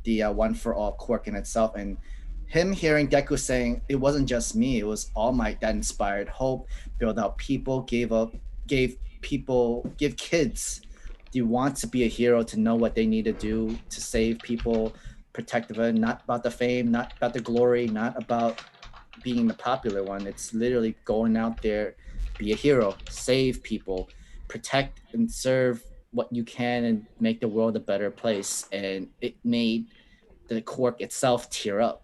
the one for all quirk in itself, and him hearing Deku saying it wasn't just me, it was All Might that inspired hope, build out people, gave kids the want to be a hero, to know what they need to do to save people, protect them, not about the fame, not about the glory, not about being the popular one. It's literally going out there, be a hero, save people, protect and serve what you can, and make the world a better place. And it made the quirk itself tear up.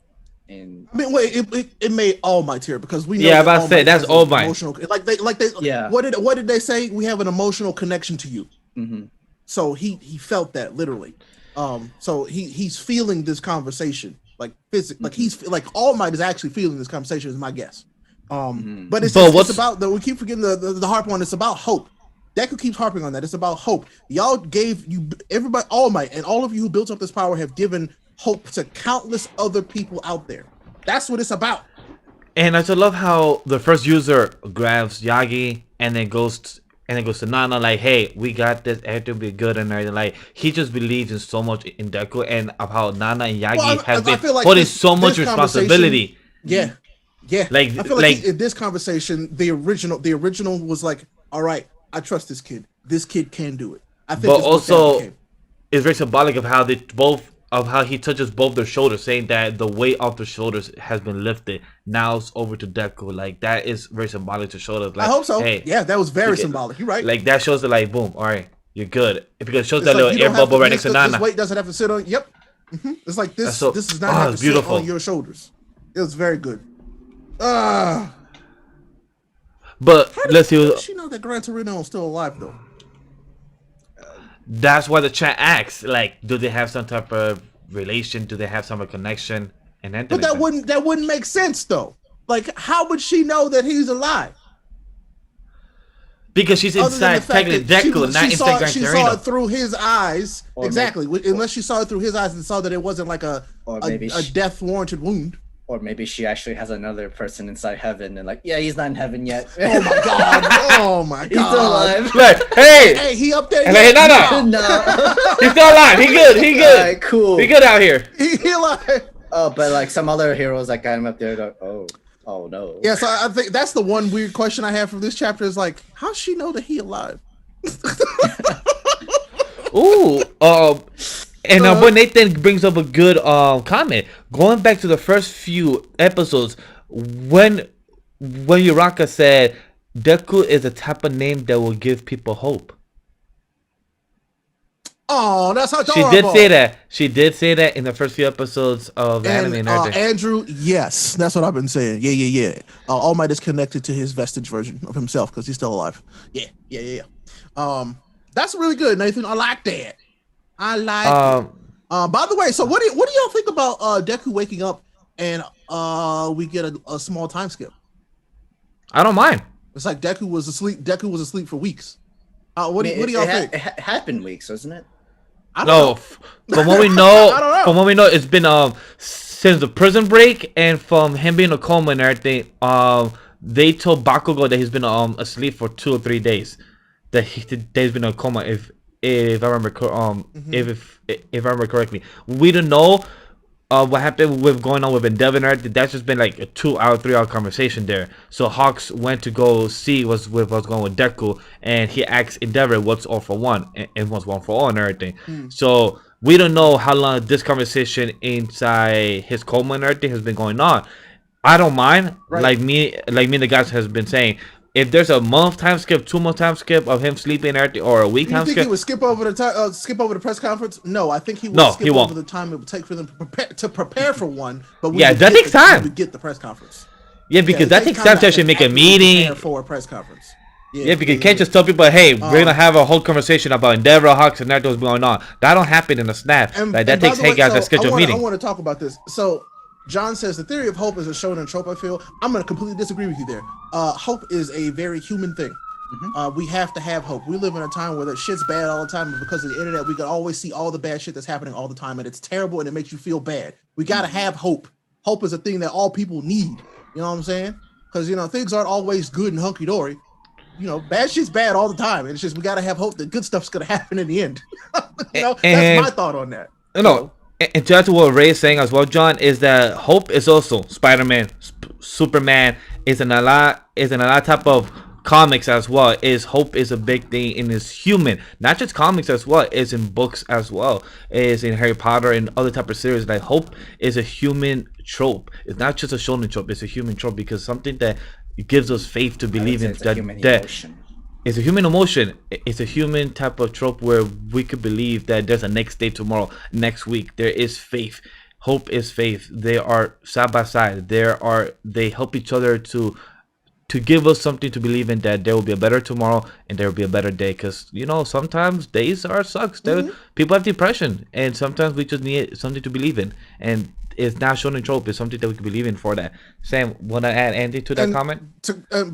And I mean, wait, it made All Might tear, because we know Yeah, that about to say, Might that's has All an Might. emotional, like they Yeah. What did they say? We have an emotional connection to you. mhm. So he felt that literally. So he's feeling this conversation like physically, like he's like All Might is actually feeling this conversation, is my guess. But it's about we keep forgetting the harp on. It's about hope. Deku keeps harping on that. It's about hope. Y'all gave everybody All Might, and all of you who built up this power have given hope to countless other people out there. That's what it's about. And I just love how the first user grabs Yagi and then goes to Nana, like, hey, we got this, everything will be good, and everything. Like, he just believes in so much in Deku, and of how Nana and Yagi have been holding so much responsibility. Yeah. Like, I feel like in this conversation, the original was like, all right, I trust this kid. This kid can do it. I think. But also, it's very symbolic of how he touches both their shoulders, saying that the weight off their shoulders has been lifted. Now it's over to Deku. Like, that is very symbolic to show us. Like, I hope so. Hey, yeah, that was very symbolic. You're right. Like, that shows that, like, boom, all right, you're good. Because it shows It's that like little you air don't have bubble to- right next to Nana. This weight doesn't have to sit on. Yep. It's like this. So- this is not have to sit beautiful. on your shoulders. It was very good. But How let's see. does she know that Gran Torino is still alive though? That's why the chat asks, like, do they have some type of relation? Do they have some connection? And then, But that wouldn't make sense though. Like, how would she know that he's alive? because she's Other than inside the fact technically that Deku, not inside Gran she saw Torino. it through his eyes. Or Exactly. Unless she saw it through his eyes and saw that it wasn't like a death warranted wound. Or maybe she actually has another person inside heaven, and like, yeah, he's not in heaven yet. Oh my god! Oh my god! He's still alive. Like, hey, Hey, he up there? hey, no, No. he's still alive. He good. He good. Alright, cool. He good out here. He alive? Oh, but like some other heroes that got him up there, like, oh no. Yeah, so I think that's the one weird question I have from this chapter is like, how's she know that he alive? Ooh, and when Nathan brings up a good comment, going back to the first few episodes, when Uraka said Deku is the type of name that will give people hope. Oh, that's adorable. She did say that. She did say that in the first few episodes of anime and everything. Andrew, yes, that's what I've been saying. Yeah. All Might is connected to his vestige version of himself because he's still alive. Yeah. That's really good, Nathan. I like that. I like it. Um, By the way, so what do y'all think about Deku waking up and we get a small time skip? I don't mind. It's like Deku was asleep for weeks. What do y'all think? It had been weeks, wasn't it? I don't know. From what we know, I don't know. from what we know, it's been since the prison break and from him being in a coma and everything. They told Bakugo that he's been asleep for 2 or 3 days. That he's been in a coma. If I remember if I remember correctly, we don't know what happened with going on with Endeavor and everything. That's just been like a 2-hour, 3-hour conversation there. So Hawks went to go see what's going with Deku, and he asked Endeavor what's all for one and what's one for all and everything. So we don't know how long this conversation inside his coma and everything has been going on. I don't mind. Right. Like me and the guys has been saying, if there's a month time skip, 2 month time skip of him sleeping and everything, or a week time skip, he would skip over the press conference? No, I think he would skip over the time it would take for them to prepare for one. But that takes time. We get the press conference. Yeah, because that takes time to actually make a meeting for a press conference. Yeah, because you can't just tell people, hey, we're gonna have a whole conversation about Endeavor, Hawks, and that's what's going on. That don't happen in a snap. Like that takes guys a scheduled meeting. I want to talk about this. So John says the theory of hope is a shonen trope. I feel I'm gonna completely disagree with you there. Hope is a very human thing. We have to have hope. We live in a time where the shit's bad all the time, and because of the internet, we can always see all the bad shit that's happening all the time, and it's terrible and it makes you feel bad. We gotta have hope. Hope is a thing that all people need. You know what I'm saying? Because things aren't always good and hunky dory. Bad shit's bad all the time. And it's just we gotta have hope that good stuff's gonna happen in the end. That's my thought on that. And to add to what Ray is saying as well, John, is that hope is also Spider-Man, Superman, is in a lot type of comics as well. Hope is a big thing and is human, not just comics as well. It's in books as well. It's in Harry Potter and other type of series. Like hope is a human trope. It's not just a shonen trope. It's a human trope because something that gives us faith to believe in that. It's a human emotion. It's a human type of trope where we could believe that there's a next day, tomorrow, next week. There is faith. Hope is faith. They are side by side. They help each other to give us something to believe in, that there will be a better tomorrow and there will be a better day. Because sometimes days sucks. People have depression, and sometimes we just need something to believe in. And it's not shonen trope. It's something that we can believe in for that. Sam, want to add anything to that comment?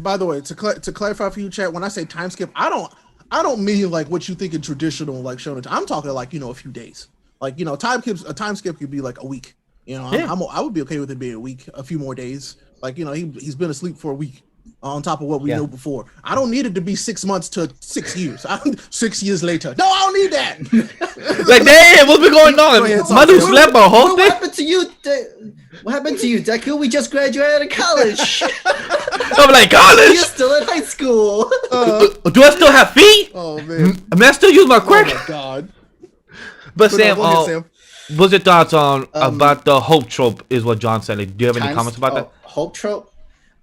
By the way, to clarify for you, chat, when I say time skip, I don't mean like what you think in traditional like shonen. I'm talking like a few days. Like a time skip could be like a week. I would be okay with it being a week, a few more days. Like he's been asleep for a week on top of what we knew before. I don't need it to be 6 months to 6 years. 6 years later. No, I don't need that. Like, damn, what's been going on? Mother slept a whole thing. What happened to you? What happened to you, Deku? We just graduated college. I'm like, college? You're still in high school. Do I still have feet? Oh man, I still use my quirk. Oh my god. But Sam, what's your thoughts on about the hope trope? Is what John said. Like, do you have any comments about that? Hope trope.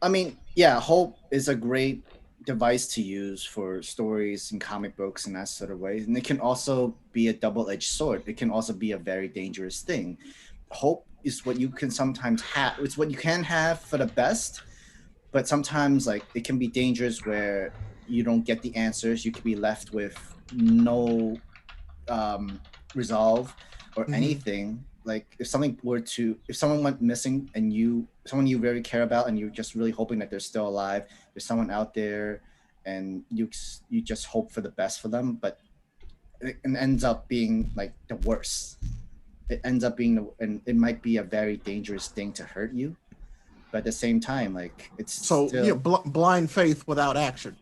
I mean, yeah, hope is a great device to use for stories and comic books and that sort of way. And it can also be a double-edged sword. It can also be a very dangerous thing. Hope is what you can sometimes have. It's what you can have for the best, but sometimes like it can be dangerous where you don't get the answers. You could be left with no resolve or anything. Like if someone went missing and someone you very care about and you're just really hoping that they're still alive, there's someone out there and you just hope for the best for them, but it ends up being like the worst. It ends up being and it might be a very dangerous thing to hurt you, but at the same time, like it's blind faith without action.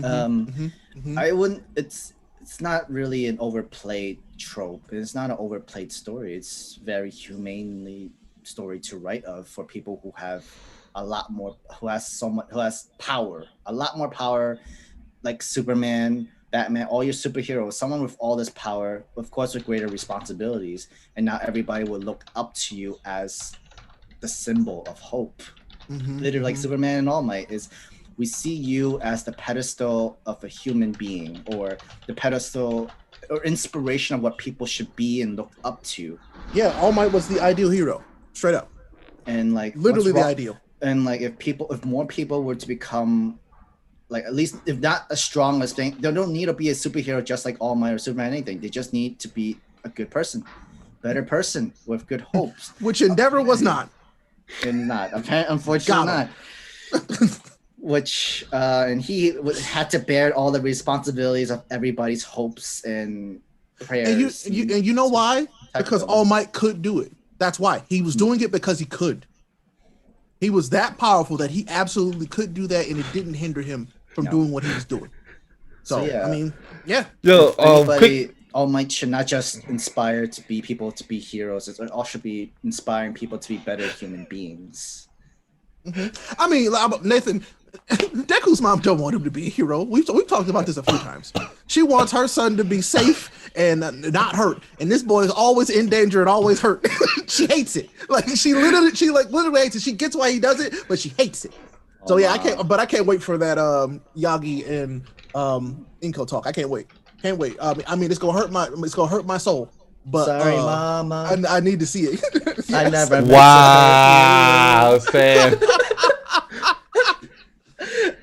I wouldn't. It's not really an overplayed trope. It's not an overplayed story. It's very humanely story to write of for people who have a lot more, who has power, a lot more power, like Superman, Batman, all your superheroes, someone with all this power, of course with greater responsibilities, and now everybody will look up to you as the symbol of hope. Literally like Superman and All Might is, we see you as the pedestal of a human being, or the pedestal or inspiration of what people should be and look up to. Yeah, All Might was the ideal hero, straight up. And like literally the ideal. And like if more people were to become like at least if not as strong as thing, they don't need to be a superhero just like All Might or Superman or anything. They just need to be a good person, better person with good hopes. Which Endeavor was not. And not unfortunately not. Which and he had to bear all the responsibilities of everybody's hopes and prayers. And you know why? Because All Might could do it. That's why he was doing it, because he could. He was that powerful that he absolutely could do that, and it didn't hinder him from doing what he was doing. So yeah. I mean, yeah. Yo, All Might should not just inspire people to be heroes. It all should be inspiring people to be better human beings. Mm-hmm. I mean, Nathan, Deku's mom don't want him to be a hero. We've talked about this a few times. She wants her son to be safe and not hurt, and this boy is always in danger and always hurt. She hates it. Like she literally hates it. She gets why he does it, but she hates it. So yeah, I can't wait for that Yagi and Inko talk. I can't wait. I mean, it's gonna hurt my soul. But sorry, Mama. I need to see it. Yes. I never. Wow, Sam.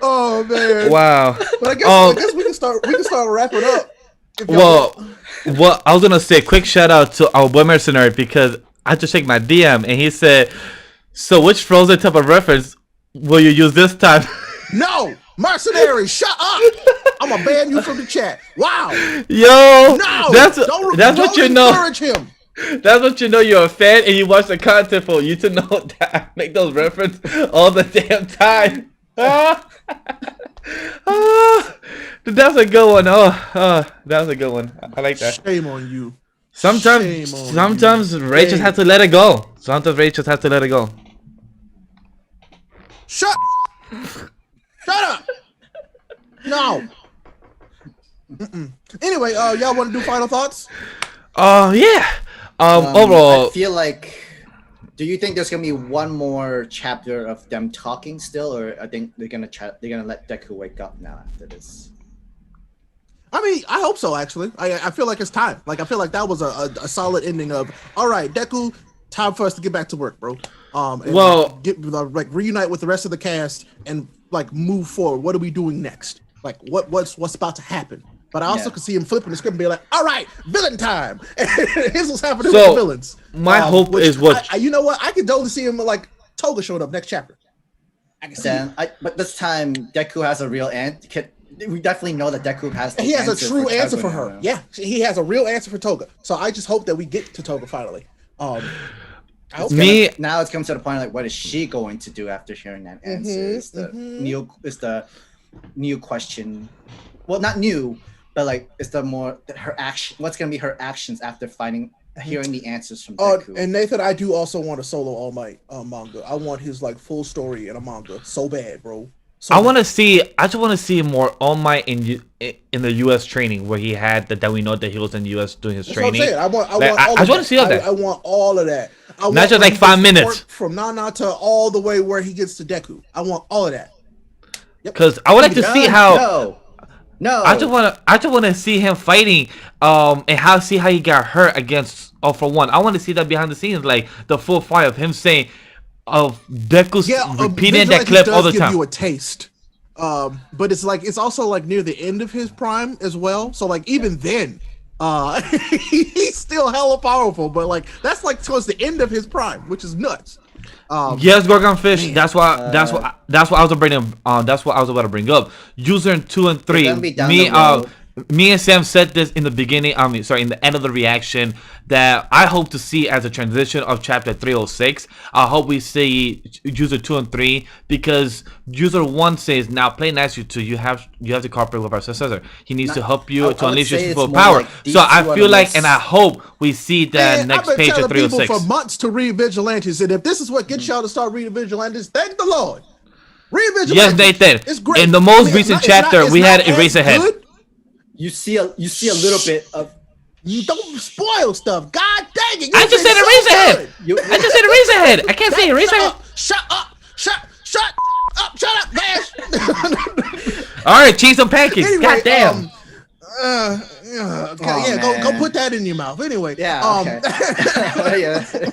Oh man. Wow. But I guess we can start wrapping up. Well, I was gonna say quick shout out to our boy Mercenary, because I just checked my DM and he said, "So which Frozen type of reference will you use this time?" No, Mercenary, shut up! I'm gonna ban you from the chat. Wow. Yo, no, that's don't what you know. Encourage him. That's what you know. You're a fan and you watch the content for you to know that I make those references all the damn time. That's a good one. That was a good one. I like that. Shame on you. Sometimes Ray just has to let it go. Shut up. No. Anyway, y'all want to do final thoughts? Yeah. Overall, I feel like. Do you think there's gonna be one more chapter of them talking still, or I think they're gonna let Deku wake up now after this? I mean, I hope so. Actually, I feel like it's time. Like I feel like that was a solid ending of. All right, Deku, time for us to get back to work, bro. And reunite with the rest of the cast and like move forward. What are we doing next? Like what's about to happen? But I also could see him flipping the script and be like, "All right, villain time." Here's what's happening with the villains. My hope is what you know. What I could totally see him like Toga showed up next chapter. I can see. But this time Deku has a real answer. We definitely know that Deku has. He has a true answer for her. Yeah, he has a real answer for Toga. So I just hope that we get to Toga finally. Now it's come to the point like, what is she going to do after hearing that answer? Is the new question. Well, not new. But like, it's her action. What's gonna be her actions after hearing the answers from Deku? And Nathan, I do also want a solo All Might manga. I want his like full story in a manga so bad, bro. I just want to see more All Might in the U.S. training where he had that we know that he was in the U.S. doing his training. I just want to see all that. I want all of that. Not just like 5 minutes from Nana to all the way where he gets to Deku. I want all of that. Because I would like to see how. No, I just want to see him fighting, and see how he got hurt against All For One. I want to see that behind the scenes, like the full fight of him saying, of Deku's repeating that clip all the time. Give you a taste, but it's also like near the end of his prime as well. So like even then, he's still hella powerful, but like that's like towards the end of his prime, which is nuts. Yes, Gorgon Fish. That's what I was about to bring up. User 2 and 3. Me and Sam said this in the beginning. In the end of the reaction, that I hope to see as a transition of chapter 306. I hope we see user 2 and 3, because user 1 says, "Now play nice, you two. You have to cooperate with our successor. He needs to help you to unleash your full power." Like so I feel like, and I hope we see that next page of 306. I've been telling people for months to read Vigilantes, and if this is what gets y'all to start reading Vigilantes, thank the Lord. Read Vigilantes. Yes, Nathan. It's great. In the most recent chapter, we had Eraserhead. You see a little bit of. You don't spoil stuff. God dang it! I just said Eraserhead. I just said Eraserhead. I can't say Eraserhead. Shut up! Shut up, Vash! All right, cheese and pancakes. Anyway, God damn. Go put that in your mouth. Anyway, okay.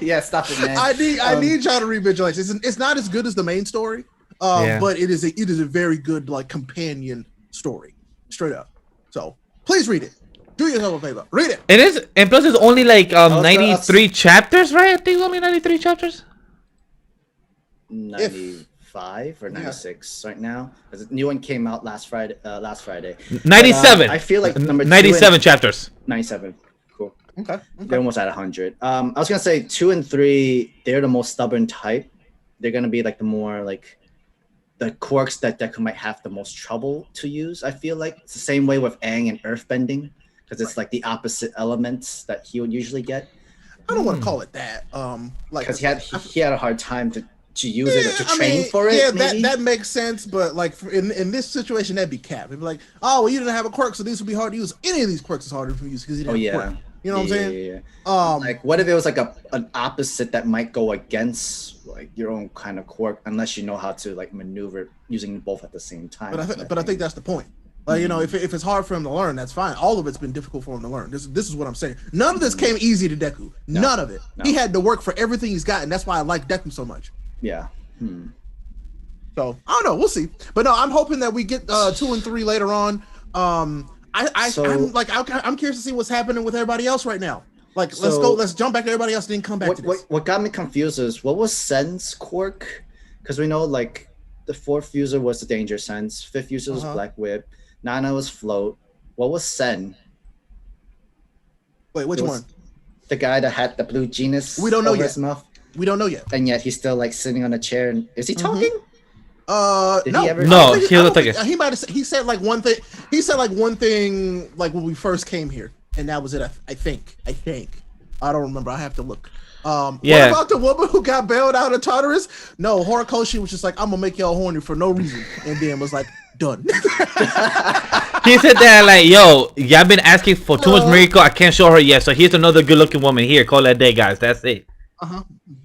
Yeah, stop it, man. I need y'all to read Vigilance. It's not as good as the main story, But it is a very good like companion story, straight up. So please read it. Do yourself a favor. Read it. It is, and plus it's only like 93 chapters, right? I think it's only 93 chapters. 95 or 96 right now. Because the new one came out last Friday. 97. I feel like number 97 chapters. 97. Cool. Okay. They're almost at 100. I was gonna say 2 and 3. They're the most stubborn type. They're gonna be like the more like the quirks that Deku might have the most trouble to use. I feel like it's the same way with Aang and Earthbending, because it's like the opposite elements that he would usually get. I don't want to call it that. Like because he had a hard time to use it or to train for it. Yeah, maybe? that makes sense. But like in this situation, that'd be cap. It'd be like, oh, well, you didn't have a quirk, so these would be hard to use. Any of these quirks is harder to use because you didn't have a quirk. You know what I'm saying? Yeah. Like, what if it was like an opposite that might go against like your own kind of quirk, unless you know how to like maneuver using both at the same time. But I think that's the point. You know, if it's hard for him to learn, that's fine. All of it's been difficult for him to learn. This is what I'm saying. None of this came easy to Deku. None of it. No. He had to work for everything he's got, and that's why I like Deku so much. Yeah. So I don't know. We'll see. But no, I'm hoping that we get 2 and 3 later on. I'm curious to see what's happening with everybody else right now. Like, let's jump back to everybody else, then come back to this. What got me confused is what was Sen's quirk? Because we know like the 4th user was the Danger Sense, 5th user was Black Whip, Nana was Float. What was Sen? Wait, which one? The guy that had the blue genus. We don't know yet. His mouth. We don't know yet. And yet he's still like sitting on a chair. And is he talking? No. He was like he might have. He said like one thing. He said like one thing like when we first came here, and that was it. I think. I don't remember. I have to look. What about the woman who got bailed out of Tartarus? No, Horikoshi was just like, I'm gonna make y'all horny for no reason, and then was like, done. He said that like, yo, y'all been asking for too much miracle. I can't show her yet, so here's another good-looking woman here. Call that day, guys. That's it.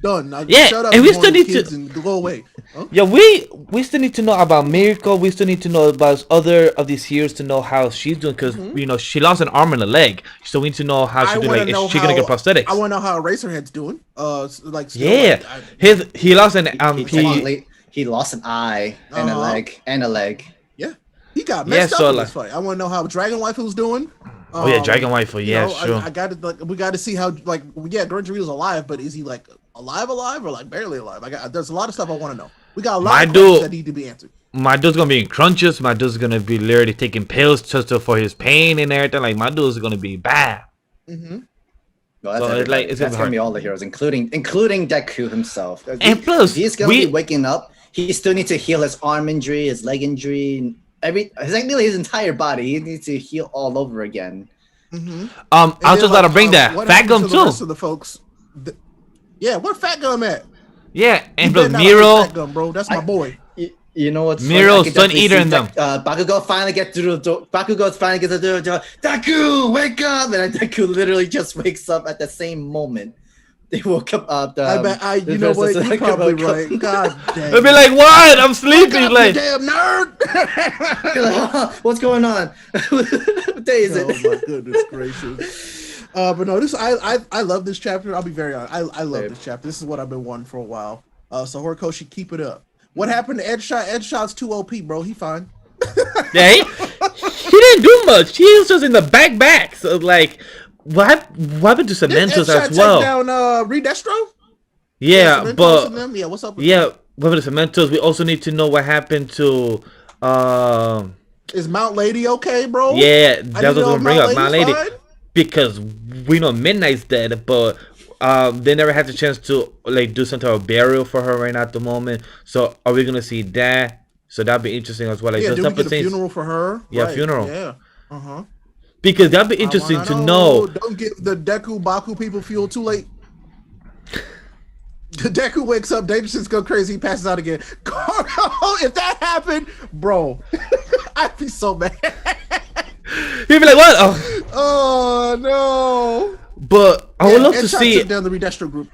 Done. Shut up and we still need to and go away. Yeah, we still need to know about Miracle. We still need to know about other of these heroes to know how she's doing, because you know she lost an arm and a leg, so we need to know how she's doing. Like, is she gonna get prosthetics? I want to know how Eraserhead's doing. He lost an he lost an eye and a leg. Yeah, he got messed up in this fight. I want to know how Dragon Waifu's doing. Dragon Waifu. Yeah, sure. I got to we got to see how Grangerito's alive, but is he like alive or like barely alive? There's a lot of stuff I want to know. We got a lot of questions that need to be answered. My dude's gonna be in crunches. My dude's gonna be literally taking pills just for his pain and everything. Like, my dude's gonna be bad. No, that's gonna be all the heroes, including Deku himself. And plus, he's gonna be waking up. He still needs to heal his arm injury, his leg injury, nearly his entire body. He needs to heal all over again. I was just gotta bring that Fat Gum too. The rest of the folks, where Fat Gum at? Yeah, and plus Miro, Fat Gum, bro, that's my boy. You know what's Miro, Sun Eater, and them. Bakugo finally gets through the door. Bakugo finally gets through the door. Deku, wake up! And Deku literally just wakes up at the same moment. They woke up. You know what? You're probably right. God damn. They'll be like, "What? I'm sleeping." Like, damn nerd. What's going on? What day is it? Oh my goodness gracious. But no, I love this chapter. I'll be very honest. I love this chapter. This is what I've been wanting for a while. So Horikoshi, keep it up. What happened to Edgeshot? Edgeshot's too OP, bro. He fine. Yeah, he didn't do much. He was just in the back. So like, what happened to Cementos as well? Take down Redestro? Yeah, but what's up with what happened to Cementos? We also need to know what happened to Is Mount Lady okay, bro? Yeah, that's what I'm gonna bring up, Mount Lady. Fine? Because we know Midnight's dead, but they never had the chance to like do some type of burial for her right now at the moment. So are we gonna see that? So that'd be interesting as well. Like, do we get a funeral for her? Yeah, right. Funeral. Yeah. Because that'd be interesting to know. Don't get the Deku Baku people fuel too late. Deku wakes up, Dangerson's go crazy, he passes out again. If that happened, bro, I'd be so mad. He'd be like, "What? Oh no!" But I would love to see down the Redestro group.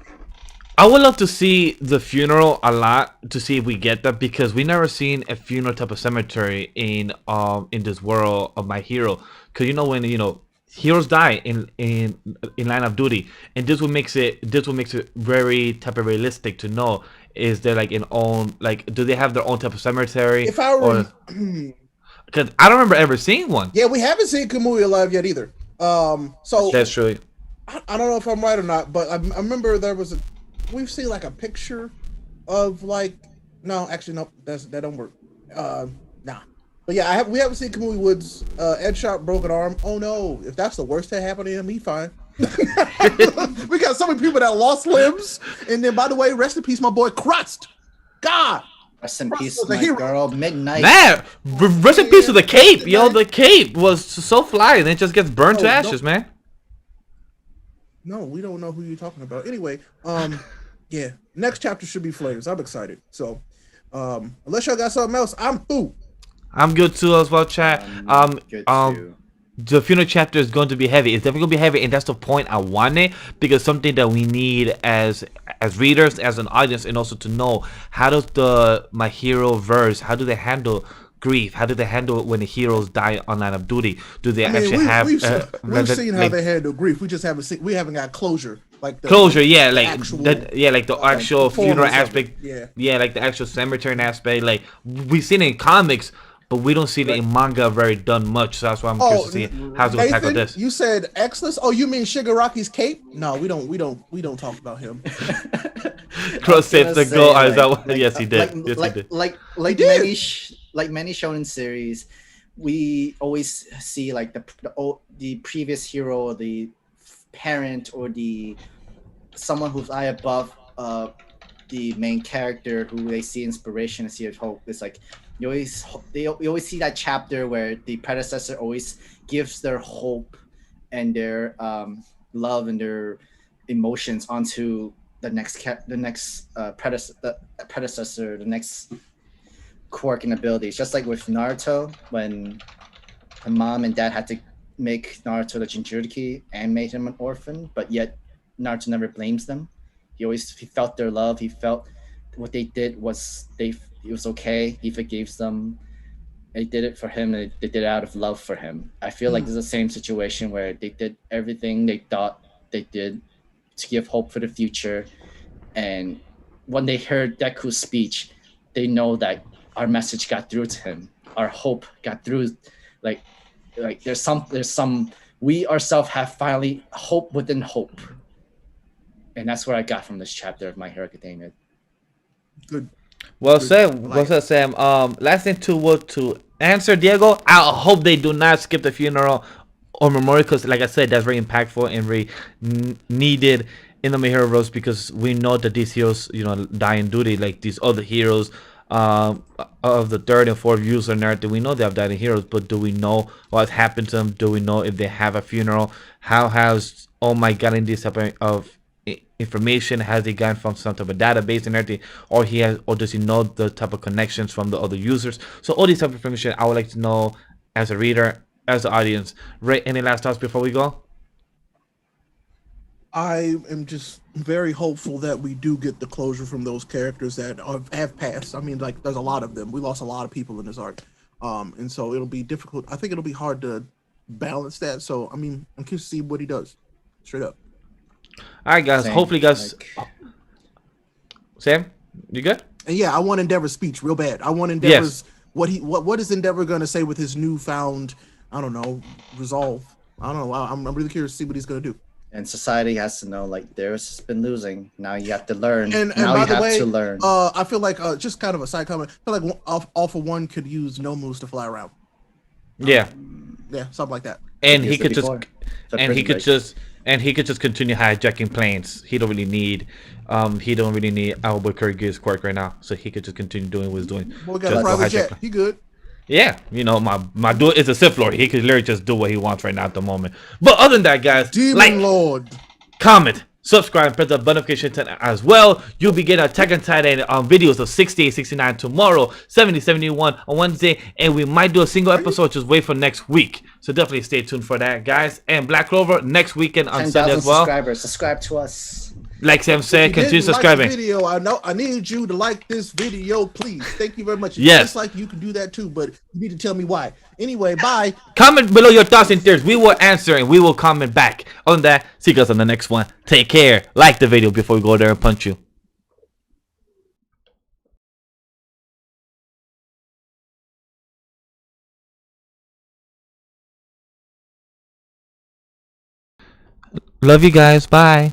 I would love to see the funeral a lot, to see if we get that, because we never seen a funeral type of cemetery in this world of My Hero. Because when heroes die in line of duty, and this what makes it very type of realistic to know. Is there like an own, like, do they have their own type of cemetery? If I were, because I don't remember ever seeing one. yeah, we haven't seen Kamui alive yet either. So That's true. I don't know if I'm right or not, but I remember there was we've seen like a picture of like, no, actually no, that don't work. Nah. But yeah, we haven't seen Kamui Woods. Ed shot broken arm. Oh no, if that's the worst that happened to him, he fine. We got so many people that lost limbs. And then, by the way, rest in peace, my boy Crust. God. Rest in peace, was a my hero. girl, Midnight. Man, rest in peace to the cape. Yo, the cape was so fly and it just gets burned to ashes, man. No, we don't know who you're talking about. Anyway, yeah, next chapter should be flames. I'm excited. So, unless y'all got something else, I'm through. I'm good too as well, chat. Good too. The funeral chapter is going to be heavy. It's definitely going to be heavy, and that's the point I want it, because something that we need as readers, as an audience, and also to know how does My Hero verse, how do they handle grief? How do they handle it when the heroes die on line of duty? Do they actually have? We've seen how they handle grief. We just haven't seen. We haven't got closure. Like the closure, yeah, like actual, like the actual funeral aspect, yeah, like the actual cemetery aspect. Like we've seen it in comics, but we don't see it in manga very done much. So that's why I'm curious to see how's it gonna tackle this. You said Exless. Oh, you mean Shigaraki's cape? No, we don't talk about him. Cross saved the goal. Is that what? Yes, he did. Yes, he did. Like many shonen series, we always see like the previous hero, the parent, or the someone who's above the main character, who they see inspiration and see hope. It's like you always see that chapter where the predecessor always gives their hope and their love and their emotions onto the next predecessor, the next quirk and abilities. Just like with Naruto, when the mom and dad had to make Naruto the Jinchuriki and made him an orphan, but yet Naruto never blames them. He felt their love. He felt what they did was it was okay. He forgives them. They did it for him. And they did it out of love for him. I feel like there's the same situation where they did everything they thought they did to give hope for the future. And when they heard Deku's speech, they know that our message got through to him. Our hope got through. Like there's some we ourselves have finally hope within hope. And that's what I got from this chapter of My Hero Academia. Good. Well said. Well said, Sam. Last thing to answer, Diego. I hope they do not skip the funeral or memorial, because, like I said, that's very impactful and very needed in the My Hero verse, because we know that these heroes, die in duty, like these other heroes of the third and fourth user narrative. We know they have died in heroes, but do we know what happened to them? Do we know if they have a funeral? How has All Might gotten this type of information? Has he gotten from some type of database and everything, or does he know the type of connections from the other users? So all these type of information I would like to know as a reader, as an audience. Ray, any last thoughts before we go? I am just very hopeful that we do get the closure from those characters that have passed. I mean, like, there's a lot of them. We lost a lot of people in this arc, and so it'll be difficult. I think it'll be hard to balance that. So I mean, I'm curious to see what he does. Straight up. All right, guys. Hopefully, guys. Sam, you good? And yeah, I want Endeavor's speech real bad. I want Endeavor's what is Endeavor going to say with his newfound, I don't know, resolve. I don't know. I'm really curious to see what he's going to do. And society has to know, like, there's been losing. Now you have to learn. And now by you the have way, to learn. I feel like just kind of a side comment. I feel like All For One could use no moves to fly around. Yeah. Yeah, something like that. And he could just continue hijacking planes. He don't really need Albuquerque's quirk right now, so he could just continue doing what he's doing. Well, we got a private jet. He good. Yeah, my dude is a Sith Lord. He could literally just do what he wants right now at the moment. But other than that, guys, Demon Lord, comment, subscribe, and press the notification button as well. You'll be getting Attack on Titan videos of 68, 69 tomorrow, 70, 71 on Wednesday, and we might do a single episode. Just wait for next week. So definitely stay tuned for that, guys. And Black Clover next weekend on Sunday as well. Subscribers, subscribe to us. Like Sam said, If you continue didn't like subscribing. the video, I need you to like this video, please. Thank you very much. If you Yes. dislike, you can do that too, but you need to tell me why. Anyway, bye. Comment below your thoughts and theories. We will answer and we will comment back. Other than that, see you guys on the next one. Take care. Like the video before we go there and punch you. Love you guys. Bye.